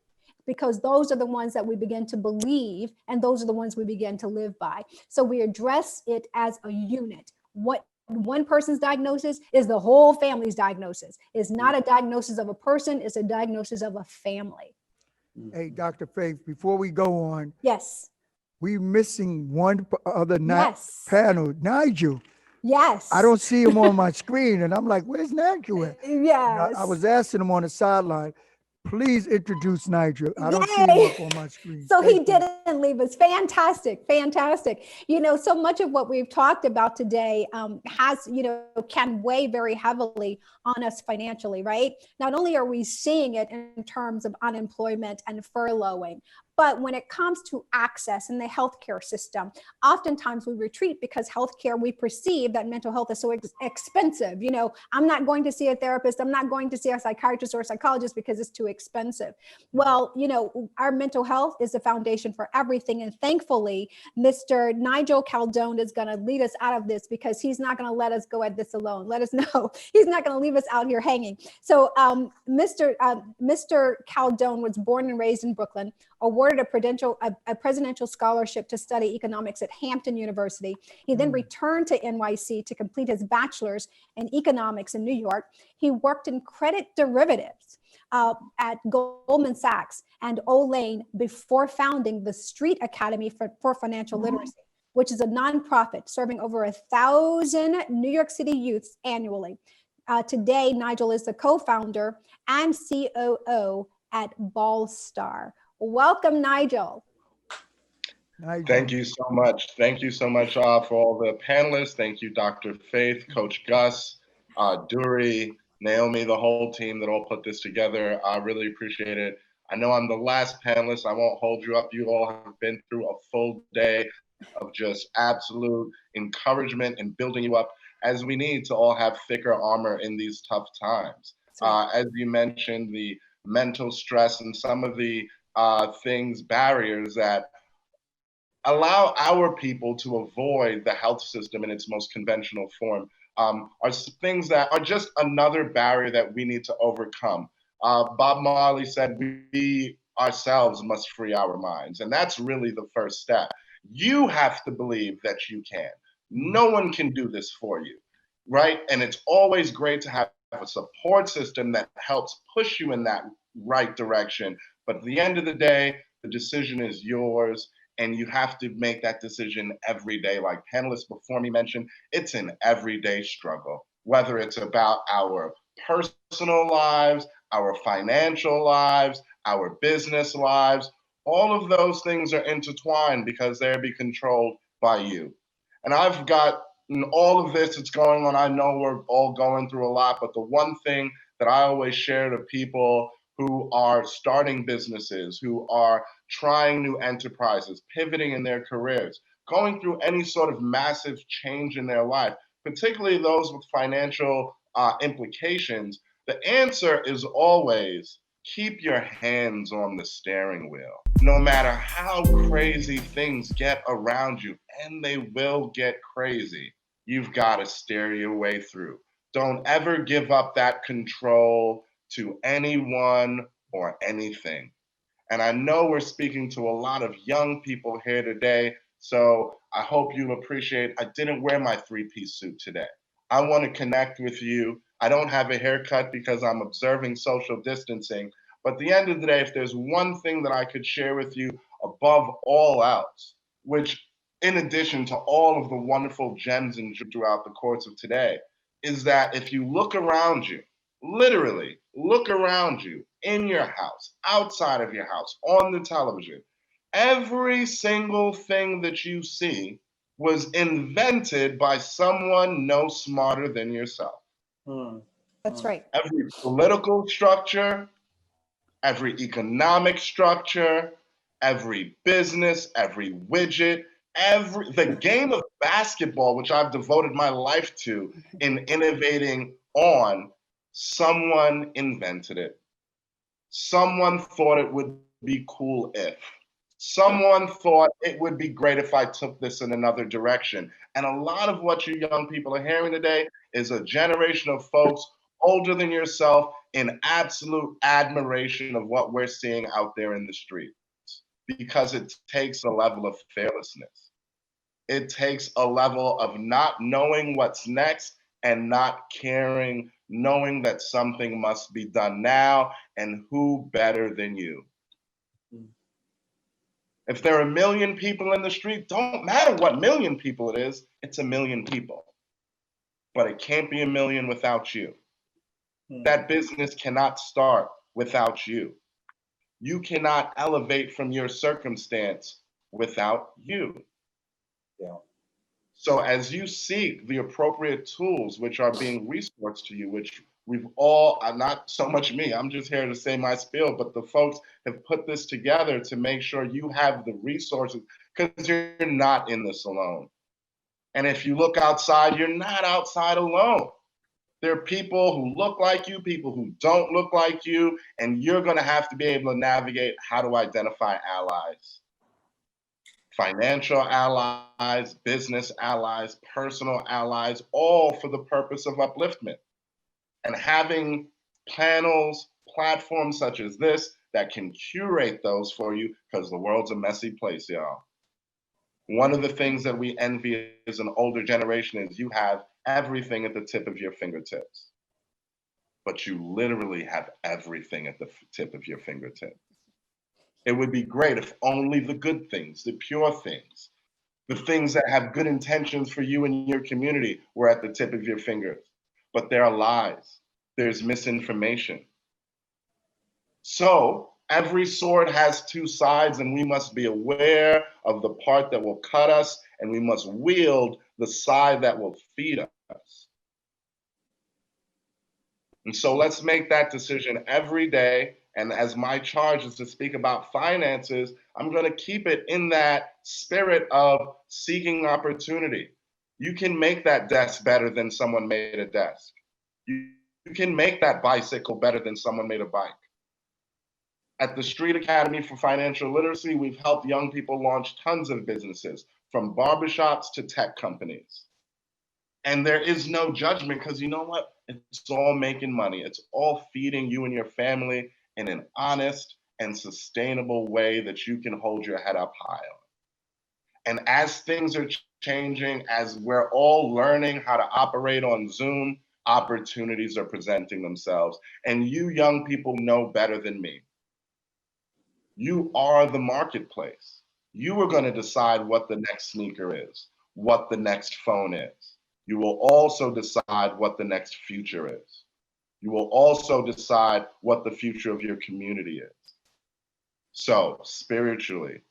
because those are the ones that we begin to believe, and those are the ones we begin to live by. So we address it as a unit. What one person's diagnosis is the whole family's diagnosis. It's not a diagnosis of a person, it's a diagnosis of a family. Hey, Dr. Faith, before we go on, yes, we're missing one other yes. panel, Nigel. Yes. I don't see him on my screen, and I'm like, where's Nigel at? Yes. I was asking him on the sideline, please introduce Nigel. I don't see him up on my screen. So he didn't leave us. Fantastic, fantastic. You know, so much of what we've talked about today has, you know, can weigh very heavily on us financially, right? Not only are we seeing it in terms of unemployment and furloughing, but when it comes to access in the healthcare system, oftentimes we retreat because healthcare, we perceive that mental health is so expensive. You know, I'm not going to see a therapist. I'm not going to see a psychiatrist or a psychologist because it's too expensive. Well, you know, our mental health is the foundation for everything. And thankfully, Mr. Nigel Caldon is going to lead us out of this, because he's not going to let us go at this alone. Let us know. He's not going to leave us out here hanging. So Mr. Caldon was born and raised in Brooklyn, awarded a presidential scholarship to study economics at Hampton University. He then returned to NYC to complete his bachelor's in economics in New York. He worked in credit derivatives at Goldman Sachs and Olane before founding the Street Academy for Financial Literacy, which is a nonprofit serving over 1,000 New York City youths annually. Today, Nigel is the co-founder and COO at Ballstar. Welcome, Nigel. Thank you so much. Thank you so much for all the panelists. Thank you, Dr. Faith, Coach Gus, Dury, Naomi, the whole team that all put this together. I really appreciate it. I know I'm the last panelist. I won't hold you up. You all have been through a full day of just absolute encouragement and building you up, as we need to all have thicker armor in these tough times. As you mentioned, the mental stress and some of the barriers that allow our people to avoid the health system in its most conventional form are things that are just another barrier that we need to overcome. Bob Marley said we ourselves must free our minds, and that's really the first step. You have to believe that you can. No one can do this for you, right? And it's always great to have a support system that helps push you in that right direction. But at the end of the day, the decision is yours, and you have to make that decision every day. Like panelists before me mentioned, it's an everyday struggle, whether it's about our personal lives, our financial lives, our business lives. All of those things are intertwined because they're be controlled by you. And I've got all of this that's going on. I know we're all going through a lot, but the one thing that I always share to people who are starting businesses, who are trying new enterprises, pivoting in their careers, going through any sort of massive change in their life, particularly those with financial implications, the answer is always keep your hands on the steering wheel. No matter how crazy things get around you, and they will get crazy, you've got to steer your way through. Don't ever give up that control to anyone or anything. And I know we're speaking to a lot of young people here today, so I hope you appreciate I didn't wear my three-piece suit today. I want to connect with you. I don't have a haircut because I'm observing social distancing. But at the end of the day, if there's one thing that I could share with you above all else, which in addition to all of the wonderful gems and throughout the course of today, is that if you look around you, literally look around you in your house, outside of your house, on the television, every single thing that you see was invented by someone no smarter than yourself. That's right. Every political structure, every economic structure, every business, every widget, the game of basketball, which I've devoted my life to in innovating on, someone invented it. Someone thought it would be cool if. Someone thought it would be great if I took this in another direction. And a lot of what you young people are hearing today is a generation of folks older than yourself in absolute admiration of what we're seeing out there in the streets, because it takes a level of fearlessness. It takes a level of not knowing what's next and not caring, knowing that something must be done now, and who better than you? If there are 1 million people in the street, don't matter what million people it is, it's 1 million people. But it can't be 1 million without you. That business cannot start without you. You cannot elevate from your circumstance without you. Yeah. So as you seek the appropriate tools which are being resourced to you, which we've all, not so much me, I'm just here to say my spiel, but the folks have put this together to make sure you have the resources, because you're not in this alone. And if you look outside, you're not outside alone. There are people who look like you, people who don't look like you, and you're going to have to be able to navigate how to identify allies. Financial allies, business allies, personal allies, all for the purpose of upliftment. And having panels, platforms such as this that can curate those for you, because the world's a messy place, y'all. One of the things that we envy as an older generation is you have everything at the tip of your fingertips. But you literally have everything at the tip of your fingertips. It would be great if only the good things, the pure things, the things that have good intentions for you and your community were at the tip of your fingers. But there are lies, there's misinformation. So every sword has two sides, and we must be aware of the part that will cut us, and we must wield the side that will feed us. And so let's make that decision every day. And as my charge is to speak about finances, I'm going to keep it in that spirit of seeking opportunity. You can make that desk better than someone made a desk. You can make that bicycle better than someone made a bike. At the Street Academy for Financial Literacy, we've helped young people launch tons of businesses, from barbershops to tech companies. And there is no judgment, because you know what? It's all making money. It's all feeding you and your family in an honest and sustainable way that you can hold your head up high on. And as things are changing, as we're all learning how to operate on Zoom, opportunities are presenting themselves. And you young people know better than me. You are the marketplace. You are going to decide what the next sneaker is, what the next phone is. You will also decide what the next future is. You will also decide what the future of your community is. So spiritually,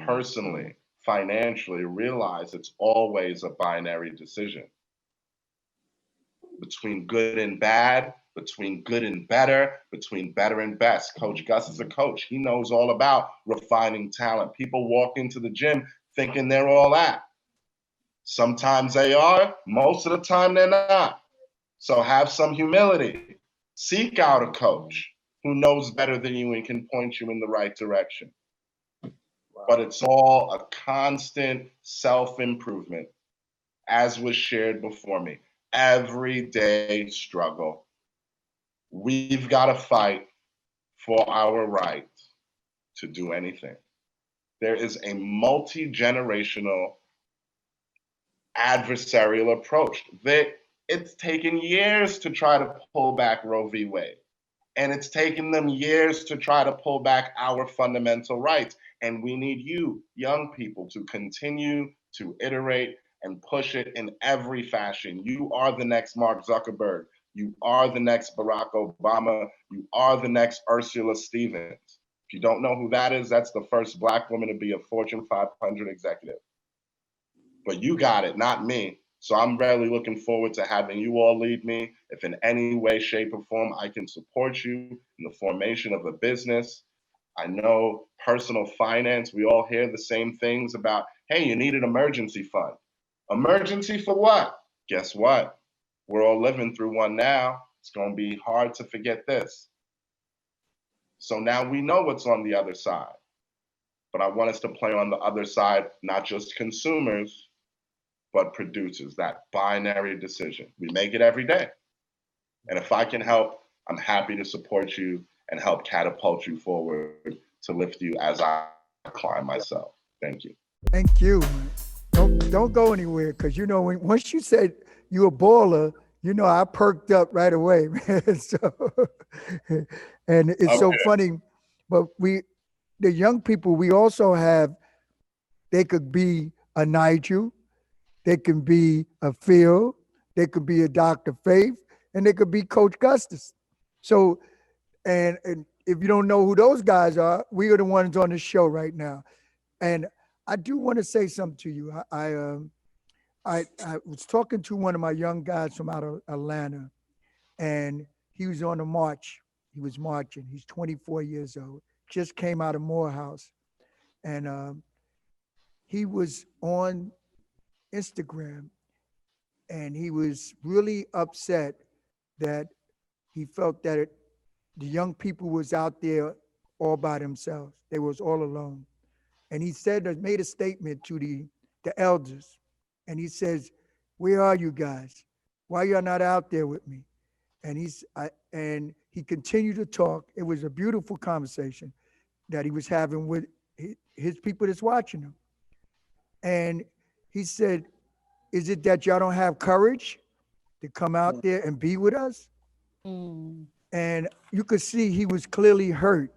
personally, financially, realize it's always a binary decision between good and bad, between good and better, between better and best. Coach Gus is a coach. He knows all about refining talent. People walk into the gym thinking they're all that. Sometimes they are, most of the time they're not. So have some humility. Seek out a coach who knows better than you and can point you in the right direction. But it's all a constant self-improvement, as was shared before me. Everyday struggle. We've got to fight for our right to do anything. There is a multi-generational adversarial approach. It's taken years to try to pull back Roe v. Wade. And it's taken them years to try to pull back our fundamental rights. And we need you, young people, to continue to iterate and push it in every fashion. You are the next Mark Zuckerberg. You are the next Barack Obama. You are the next Ursula Stevens. If you don't know who that is, that's the first Black woman to be a Fortune 500 executive. but you got it, not me. So I'm really looking forward to having you all lead me. If in any way, shape, or form I can support you in the formation of a business. I know personal finance, we all hear the same things about, hey, you need an emergency fund. Emergency for what? Guess what? We're all living through one now. It's going to be hard to forget this. So now we know what's on the other side. But I want us to play on the other side, not just consumers, but producers, that binary decision. We make it every day. And if I can help, I'm happy to support you and help catapult you forward to lift you as I climb myself. Thank you. Thank you. Don't go anywhere, because you know, once you said you a baller, you know I perked up right away, man. So, and it's so funny, but the young people, we also have, they could be a Nigel, they can be a Phil, they could be a Dr. Faith, and they could be Coach Gustus. So, and if you don't know who those guys are, we are the ones on the show right now. And I do want to say something to you. I was talking to one of my young guys from out of Atlanta, and he was on a march. He was marching. He's 24 years old, just came out of Morehouse. And he was on Instagram, and he was really upset that he felt that the young people was out there all by themselves. They was all alone. And he made a statement to the elders. And he says, where are you guys? Why y'all not out there with me? And he continued to talk. It was a beautiful conversation that he was having with his people that's watching him. And he said, is it that y'all don't have courage to come out there and be with us? And you could see he was clearly hurt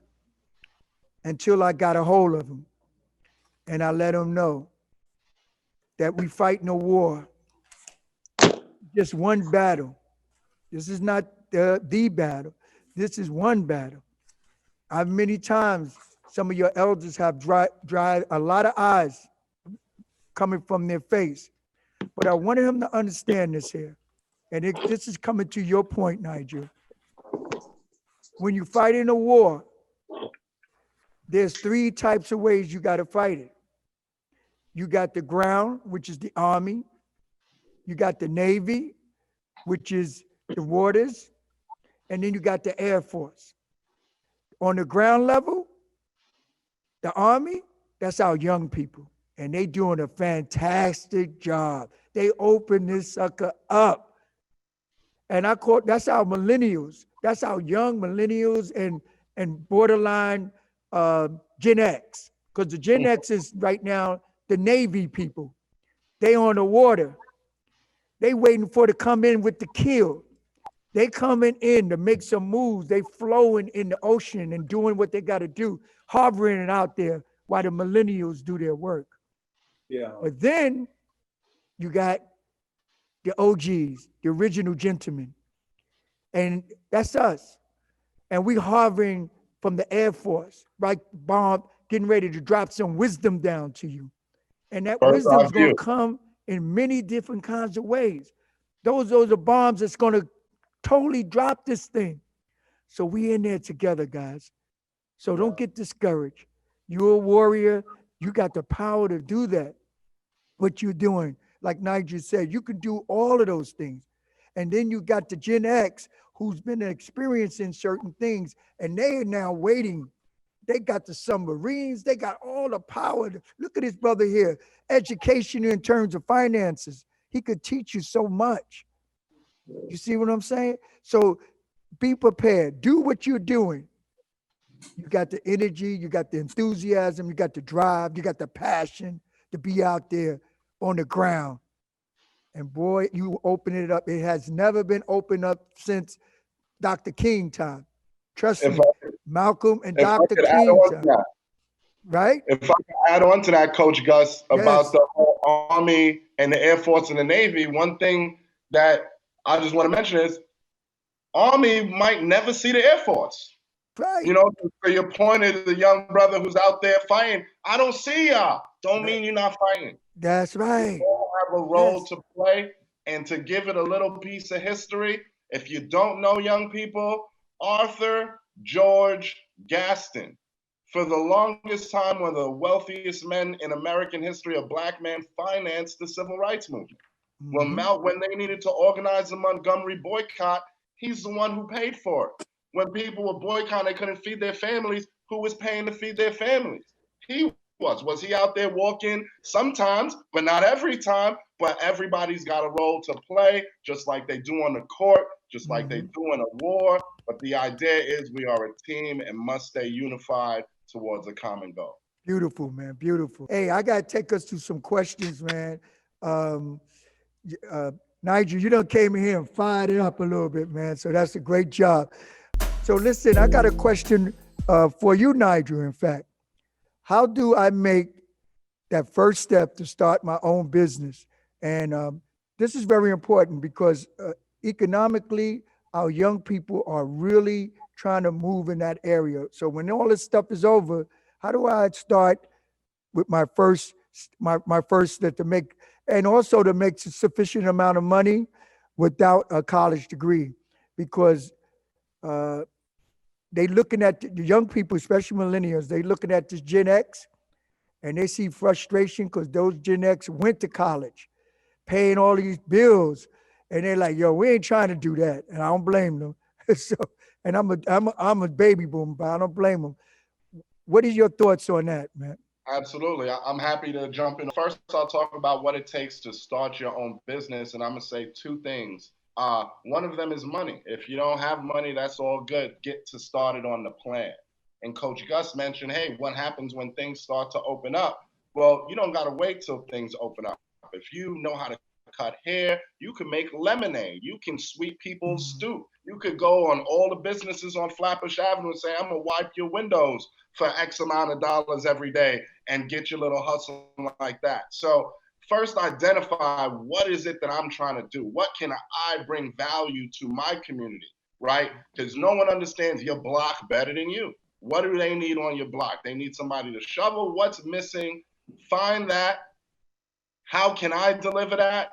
until I got a hold of him. And I let him know that we fighting a war, just one battle. This is not the battle. This is one battle. I've many times, some of your elders have dried a lot of eyes coming from their face. But I wanted him to understand this here. And this is coming to your point, Nigel. When you fight in a war, there's 3 types of ways you got to fight it. You got the ground, which is the Army. You got the Navy, which is the waters. And then you got the Air Force. On the ground level, the Army, that's our young people. And they doing a fantastic job. They open this sucker up. And that's our millennials. That's our young millennials and borderline Gen X. Because the Gen X is right now the Navy people. They on the water. They waiting for to come in with the kill. They coming in to make some moves. They flowing in the ocean and doing what they got to do, hovering it out there while the millennials do their work. Yeah. But then you got the OGs, the original gentlemen. And that's us. And we hovering from the Air Force, right? Bomb, getting ready to drop some wisdom down to you. And that wisdom is going to come in many different kinds of ways. Those are bombs that's going to totally drop this thing. So we in there together, guys. So don't get discouraged. You're a warrior. You got the power to do that. What you're doing, like Nigel said, you can do all of those things. And then you got the Gen X who's been experiencing certain things, and they are now waiting. They got the submarines. They got all the power. Look at his brother here. Education in terms of finances. He could teach you so much. You see what I'm saying? So be prepared. Do what you're doing. You got the energy. You got the enthusiasm. You got the drive. You got the passion to be out there on the ground. And boy, you open it up. It has never been opened up since Dr. King time. Trust me, Malcolm and Dr. King time. Right? If I can add on to that, Coach Gus, about the Army and the Air Force and the Navy, one thing that I just want to mention is Army might never see the Air Force. Right. You know, for your point of the young brother who's out there fighting, I don't see y'all. Don't mean you're not fighting. That's right. have a role to play. And to give it a little piece of history, if you don't know, young people, Arthur George Gaston, for the longest time, one of the wealthiest men in American history, a black man, financed the civil rights movement. When they needed to organize the Montgomery boycott, he's the one who paid for it. When people were boycotting, they couldn't feed their families, who was paying to feed their families? He was. Was he out there walking? Sometimes, but not every time. But everybody's got a role to play, just like they do on the court, just like they do in a war. But the idea is we are a team and must stay unified towards a common goal. Beautiful, man, beautiful. Hey, I got to take us to some questions, man. Nigel, you done came in here and fired it up a little bit, man. So that's a great job. So listen, I got a question for you, Nigel, in fact. How do I make that first step to start my own business? And this is very important because economically, our young people are really trying to move in that area. So when all this stuff is over, how do I start with my first step to make, and also to make a sufficient amount of money without a college degree? Because they looking at the young people, especially millennials, they looking at this Gen X and they see frustration because those Gen X went to college, paying all these bills, and they're like, "Yo, we ain't trying to do that," and I don't blame them. So, and I'm a baby boomer, but I don't blame them. What are your thoughts on that, man? Absolutely, I'm happy to jump in. First, I'll talk about what it takes to start your own business, and I'm gonna say two things. One of them is money. If you don't have money, that's all good. Get to started on the plan. And Coach Gus mentioned, hey, what happens when things start to open up? Well, you don't gotta wait till things open up. If you know how to cut hair, you can make lemonade. You can sweep people's stew. You could go on all the businesses on Flatbush Avenue and say, I'm gonna wipe your windows for X amount of dollars every day and get your little hustle like that. So first identify what is it that I'm trying to do? What can I bring value to my community, right? Because no one understands your block better than you. What do they need on your block? They need somebody to shovel. What's missing? Find that. How can I deliver that?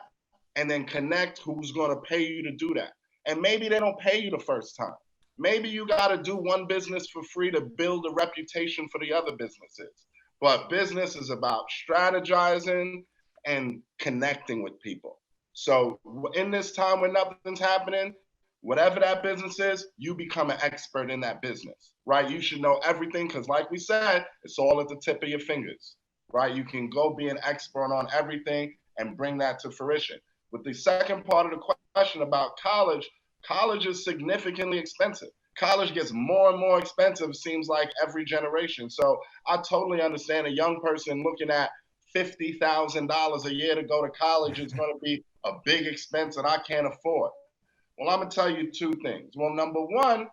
And then connect who's going to pay you to do that. And maybe they don't pay you the first time. Maybe you got to do one business for free to build a reputation for the other businesses. But business is about strategizing and connecting with people. So in this time when nothing's happening, whatever that business is, you become an expert in that business, right? You should know everything because like we said, it's all at the tip of your fingers, right? You can go be an expert on everything and bring that to fruition. With the second part of the question about college, college is significantly expensive. College gets more and more expensive, it seems like every generation. So I totally understand a young person looking at $50,000 a year to go to college is going to be a big expense that I can't afford. Well, I'm going to tell you two things. Well, number one,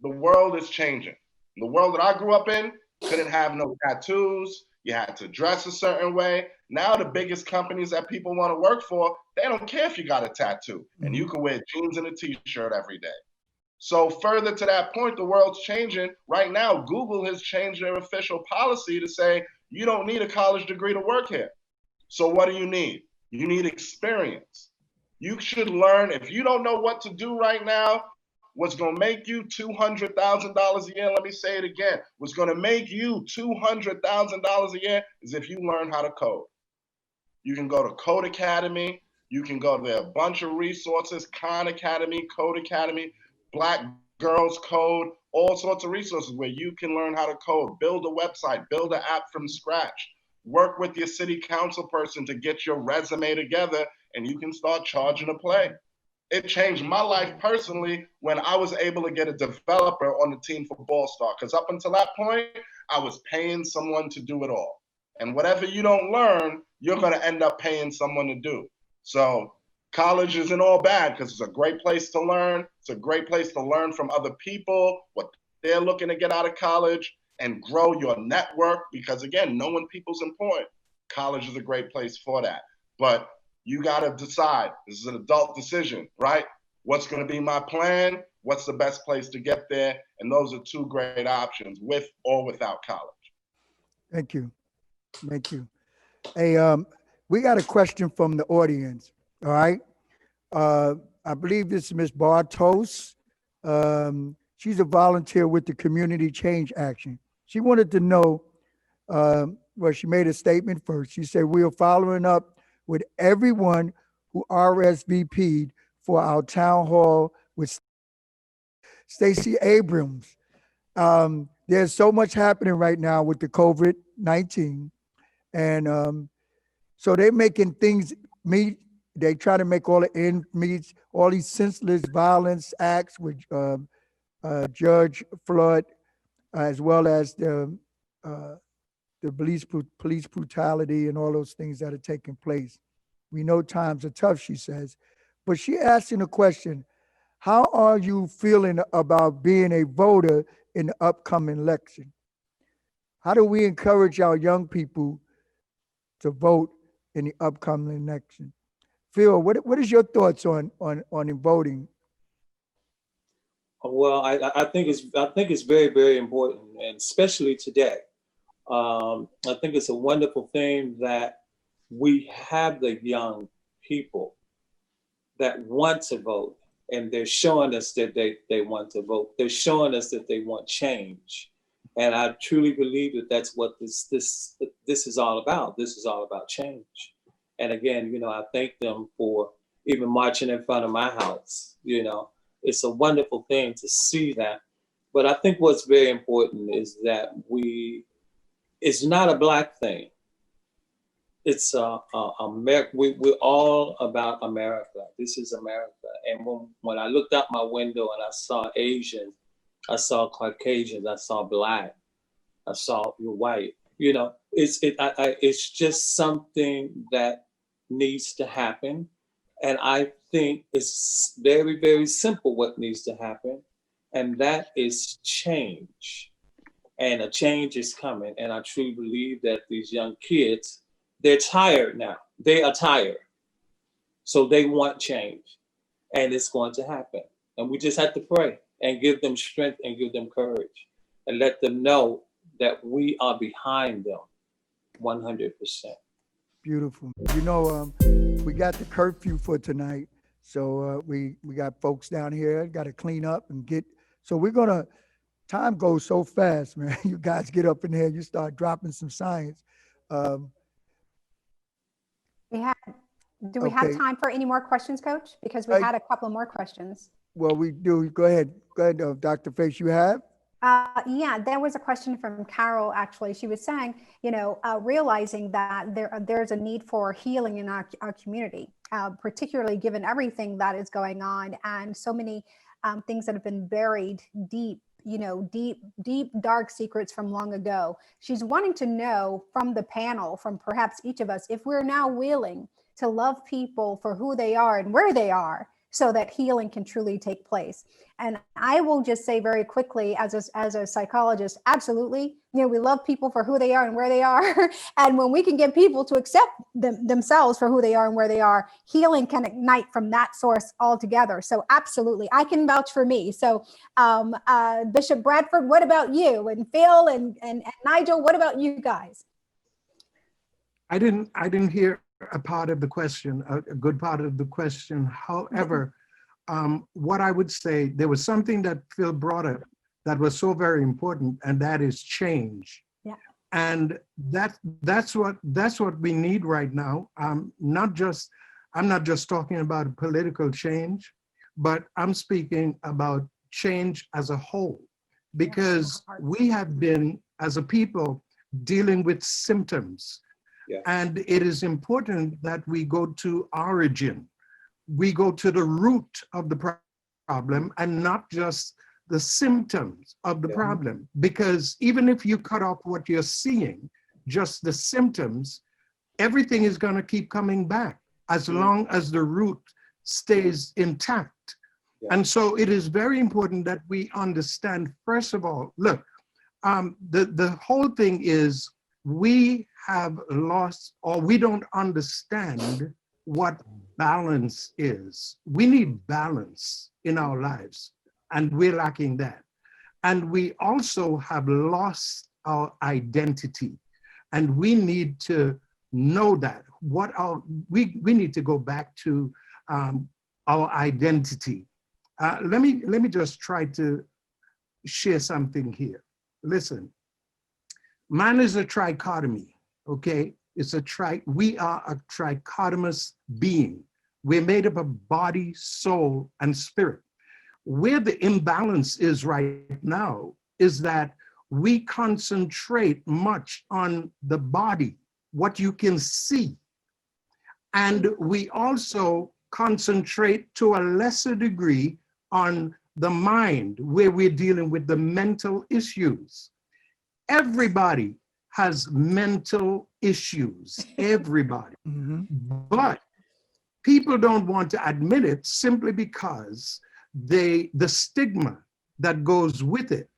the world is changing. The world that I grew up in couldn't have no tattoos. You had to dress a certain way. Now the biggest companies that people want to work for, they don't care if you got a tattoo. And you can wear jeans and a t-shirt every day. So further to that point, the world's changing. Right now, Google has changed their official policy to say, you don't need a college degree to work here. So what do you need? You need experience. You should learn. If you don't know what to do right now, what's going to make you $200,000 a year, let me say it again, what's going to make you $200,000 a year is if you learn how to code. You can go to Code Academy. You can go to a bunch of resources, Khan Academy, Code Academy, Black Girls Code, all sorts of resources where you can learn how to code, build a website, build an app from scratch, work with your city council person to get your resume together, and you can start charging a play. It changed my life personally when I was able to get a developer on the team for Ball Star, because up until that point, I was paying someone to do it all. And whatever you don't learn, you're going to end up paying someone to do. So college isn't all bad because it's a great place to learn. It's a great place to learn from other people, what they're looking to get out of college, and grow your network because, again, knowing people's important. College is a great place for that. But you got to decide. This is an adult decision, right? What's going to be my plan? What's the best place to get there? And those are two great options, with or without college. Thank you. Thank you. Hey, we got a question from the audience, all right? I believe this is Ms. Bartos. She's a volunteer with the Community Change Action. She wanted to know, well, she made a statement first. She said, we are following up with everyone who RSVP'd for our town hall with Stacey Abrams. There's so much happening right now with the COVID-19. And so they're making things meet. They try to make all the ends meet, all these senseless violence acts with Judge Flood, as well as the police brutality and all those things that are taking place. We know times are tough, she says. But she asking a question, how are you feeling about being a voter in the upcoming election? How do we encourage our young people to vote in the upcoming election? Phil, what is your thoughts on voting? Well, I think it's very, very important, and especially today. I think it's a wonderful thing that we have the young people that want to vote, and they're showing us that they want to vote. They're showing us that they want change, and I truly believe that that's what this is all about. This is all about change. And again, I thank them for even marching in front of my house. It's a wonderful thing to see that. But I think what's very important is that it's not a Black thing. It's America. We're all about America. This is America. And when I looked out my window and I saw Asians, I saw Caucasians, I saw Black, I saw white. It's just something that needs to happen. And I think it's very, very simple what needs to happen. And that is change. And a change is coming. And I truly believe that these young kids, they're tired now. They are tired. So they want change. And it's going to happen. And we just have to pray and give them strength and give them courage and let them know that we are behind them 100%. Beautiful. We got the curfew for tonight. So we got folks down here, got to clean up and get. So time goes so fast, man. You guys get up in there, you start dropping some science. Do we have time for any more questions, Coach? Because we had a couple more questions. Well, we do. Go ahead, Dr. Face, you have? Yeah, there was a question from Carol, actually. She was saying, realizing that there's a need for healing in our community, particularly given everything that is going on and so many things that have been buried deep, deep, dark secrets from long ago. She's wanting to know from the panel, from perhaps each of us, if we're now willing to love people for who they are and where they are, so that healing can truly take place. And I will just say very quickly, as a psychologist, absolutely, we love people for who they are and where they are. And when we can get people to accept themselves for who they are and where they are, healing can ignite from that source altogether. So absolutely, I can vouch for me. So Bishop Bradford, what about you? And Phil and Nigel, what about you guys? I didn't hear a part of the question, a good part of the question. However, what I would say, there was something that Phil brought up that was so very important, and that is change. Yeah. And that's what we need right now. I'm not just talking about political change, but I'm speaking about change as a whole, because we have been, as a people, dealing with symptoms. Yeah. And it is important that we go to origin. We go to the root of the problem and not just the symptoms of the problem. Because even if you cut off what you're seeing, just the symptoms, everything is going to keep coming back as long as the root stays intact. Yeah. And so it is very important that we understand, first of all, look, the whole thing is, we have lost, or we don't understand what balance is. We need balance in our lives, and we're lacking that. And we also have lost our identity, and we need to know that. we need to go back to our identity. Let me just try to share something here. Listen, man is a trichotomy, okay? We are a trichotomous being. We're made up of body, soul, and spirit. Where the imbalance is right now is that we concentrate much on the body, what you can see. And we also concentrate to a lesser degree on the mind, where we're dealing with the mental issues. Everybody has mental issues, everybody. But people don't want to admit it simply because the stigma that goes with it.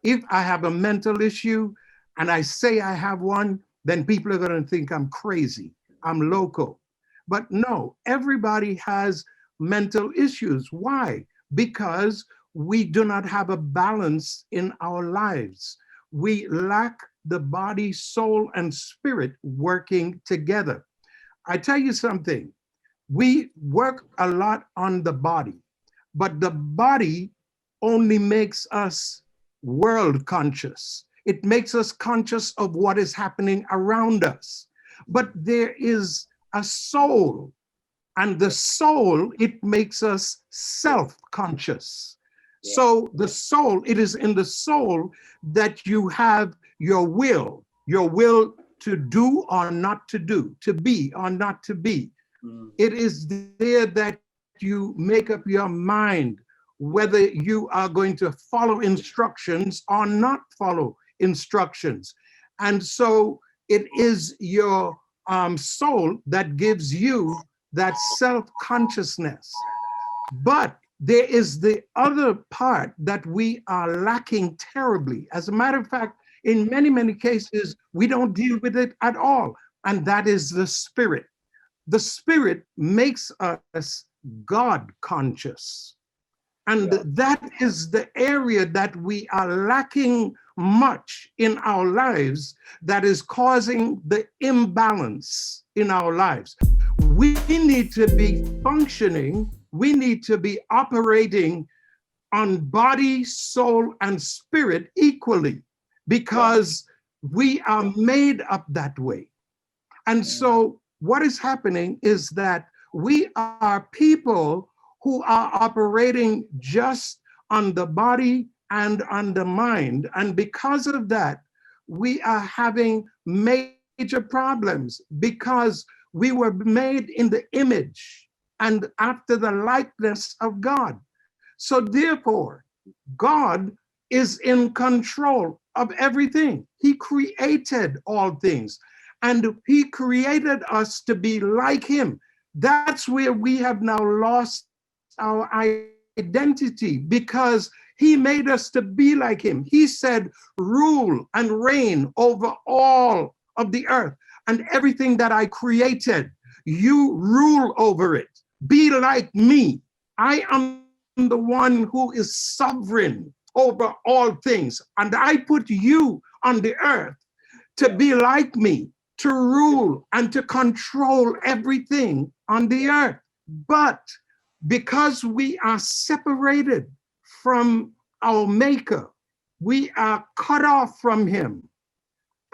If I have a mental issue and I say I have one, then people are going to think I'm crazy, I'm loco. But no, everybody has mental issues. Why? Because we do not have a balance in our lives. We lack the body, soul, and spirit working together. I tell you something, we work a lot on the body, but the body only makes us world conscious. It makes us conscious of what is happening around us. But there is a soul, and the soul, it makes us self-conscious. Yeah. So the soul, it is in the soul that you have your will to do or not to do, to be or not to be. It is there that you make up your mind whether you are going to follow instructions or not follow instructions. And so it is your soul that gives you that self-consciousness. But there is the other part that we are lacking terribly. As a matter of fact, in many, many cases, we don't deal with it at all. And that is the spirit. The spirit makes us God conscious. And that is the area that we are lacking much in our lives that is causing the imbalance in our lives. We need to be functioning, we need to be operating on body, soul, and spirit equally, because we are made up that way. And so what is happening is that we are people who are operating just on the body and on the mind. And because of that, we are having major problems, because we were made in the image and after the likeness of God. So therefore, God is in control of everything. He created all things, and he created us to be like him. That's where we have now lost our identity, because he made us to be like him. He said, rule and reign over all of the earth, and everything that I created, you rule over it. Be like me. I am the one who is sovereign over all things, and I put you on the earth to be like me, to rule and to control everything on the earth. But because we are separated from our Maker, we are cut off from him.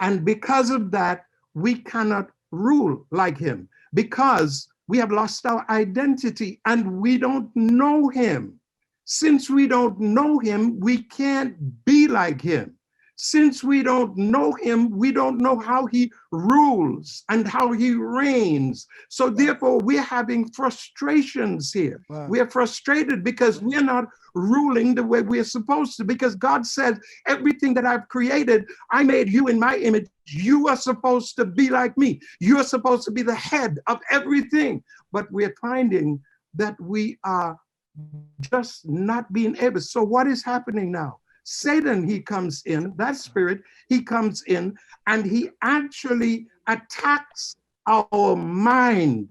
And because of that, we cannot rule like him, because we have lost our identity and we don't know him. Since we don't know him, we can't be like him. Since we don't know him, we don't know how he rules and how he reigns. So therefore, we're having frustrations here. Wow. We're frustrated because we're not ruling the way we're supposed to, because God said, everything that I've created, I made you in my image. You are supposed to be like me. You are supposed to be the head of everything. But we're finding that we are just not being able. So what is happening now? Satan, he comes in, that spirit, he comes in and he actually attacks our mind.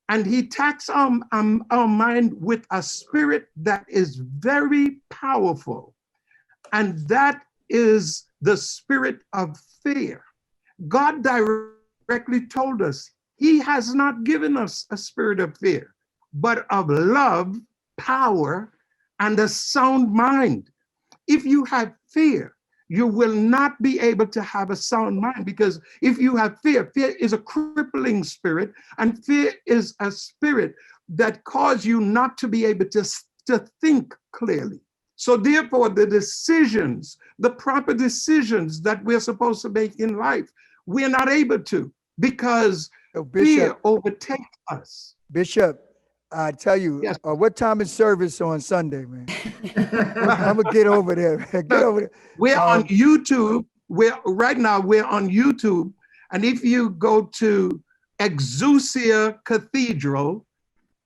And he attacks our mind with a spirit that is very powerful. And that is the spirit of fear. God directly told us He has not given us a spirit of fear, but of love, power, and a sound mind. If you have fear, you will not be able to have a sound mind, because if you have fear, fear is a crippling spirit, and fear is a spirit that causes you not to be able to think clearly. So therefore, the decisions, the proper decisions that we're supposed to make in life, we're not able to, because fear overtakes us. Bishop, I tell you, yes. What time is service on Sunday, man? I'm gonna get over there. Get over there. We're on YouTube. Right now we're on YouTube, and if you go to Exousia Cathedral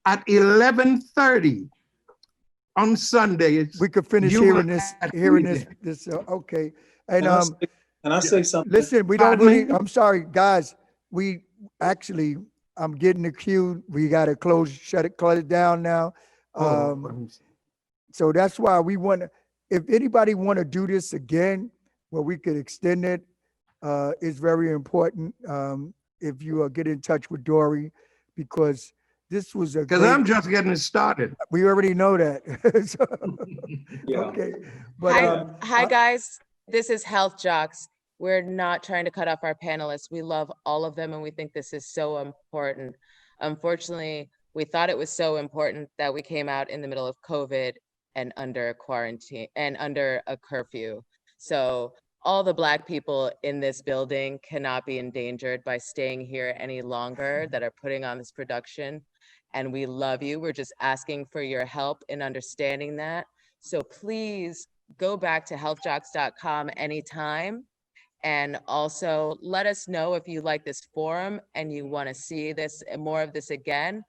at 11:30 on Sunday, we could finish hearing this. Okay, and can I say something? Listen, we don't really. I'm sorry, guys. We actually. I'm getting the cue. We got to cut it down now. So that's why we want to, if anybody want to do this again, where we could extend it, is very important. If you get in touch with Dory, because this was because I'm just getting started. We already know that. So, yeah. Okay. But, hi guys, this is HealthJox. We're not trying to cut off our panelists. We love all of them, and we think this is so important. Unfortunately, we thought it was so important that we came out in the middle of COVID and under quarantine and under a curfew. So all the Black people in this building cannot be endangered by staying here any longer that are putting on this production. And we love you. We're just asking for your help in understanding that. So please go back to healthjox.com anytime. And also let us know if you like this forum and you want to see this and more of this again.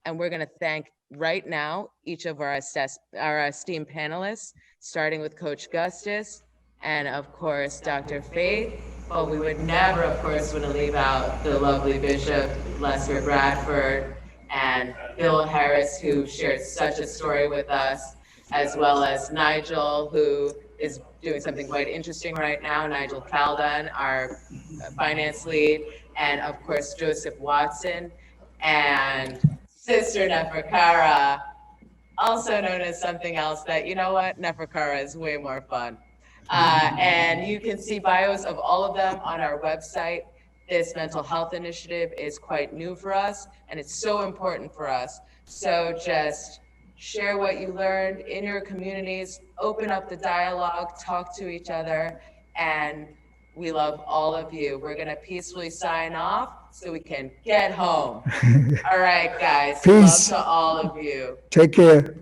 And we're going to thank right now each of our esteemed panelists, starting with Coach Gustus and of course Dr. Faith. But we would never, of course, want to leave out the lovely Bishop Lester Bradford and Bill Harris, who shared such a story with us, as well as Nigel, who is doing something quite interesting right now, Nigel Caldon, our finance lead, and of course, Joseph Watson, and Sister Nfr Karaa, also known as something else that, you know what, Nfr Karaa is way more fun. And you can see bios of all of them on our website. This mental health initiative is quite new for us, and it's so important for us. So just share what you learned in your communities, open up the dialogue, talk to each other, and we love all of you. We're gonna peacefully sign off so we can get home. All right, guys. Peace. Love to all of you. Take care.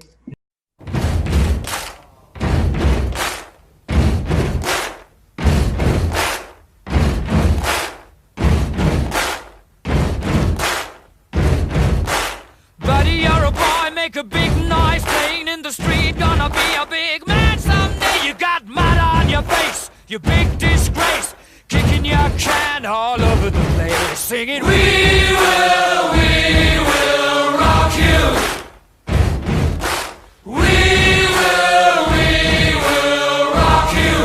Make a big noise playing in the street, gonna be a big man someday. You got mud on your face, you big disgrace, kicking your can all over the place, singing, we will rock you. We will rock you.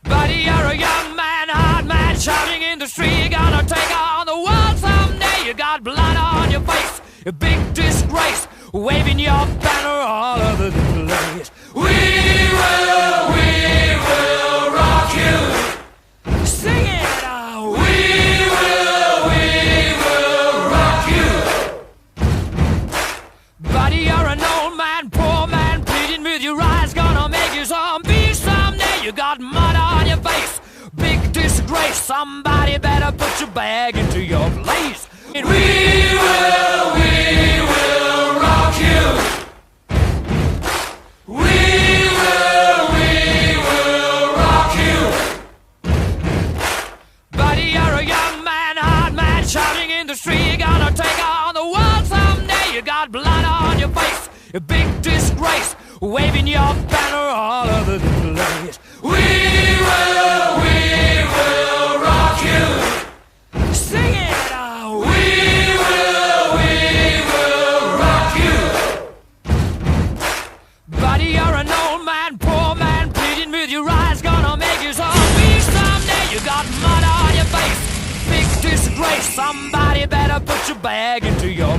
Buddy, you're a young man, hard man, shouting in the street, gonna take on the world someday. You got blood on your face, a big disgrace, waving your banner all over the place. We will rock you. Sing it out. We will rock you. Buddy, you're an old man, poor man, pleading with your eyes, gonna make you zombie someday. You got mud on your face, big disgrace. Somebody better put your bag into your place. We will rock you. We will rock you. Buddy, you're a young man, hard man, shouting in the street, gonna take on the world someday. You got blood on your face, a big disgrace, waving your banner all over the place. We will rock you. Sing it. You got mud on your face, big disgrace. your bag into your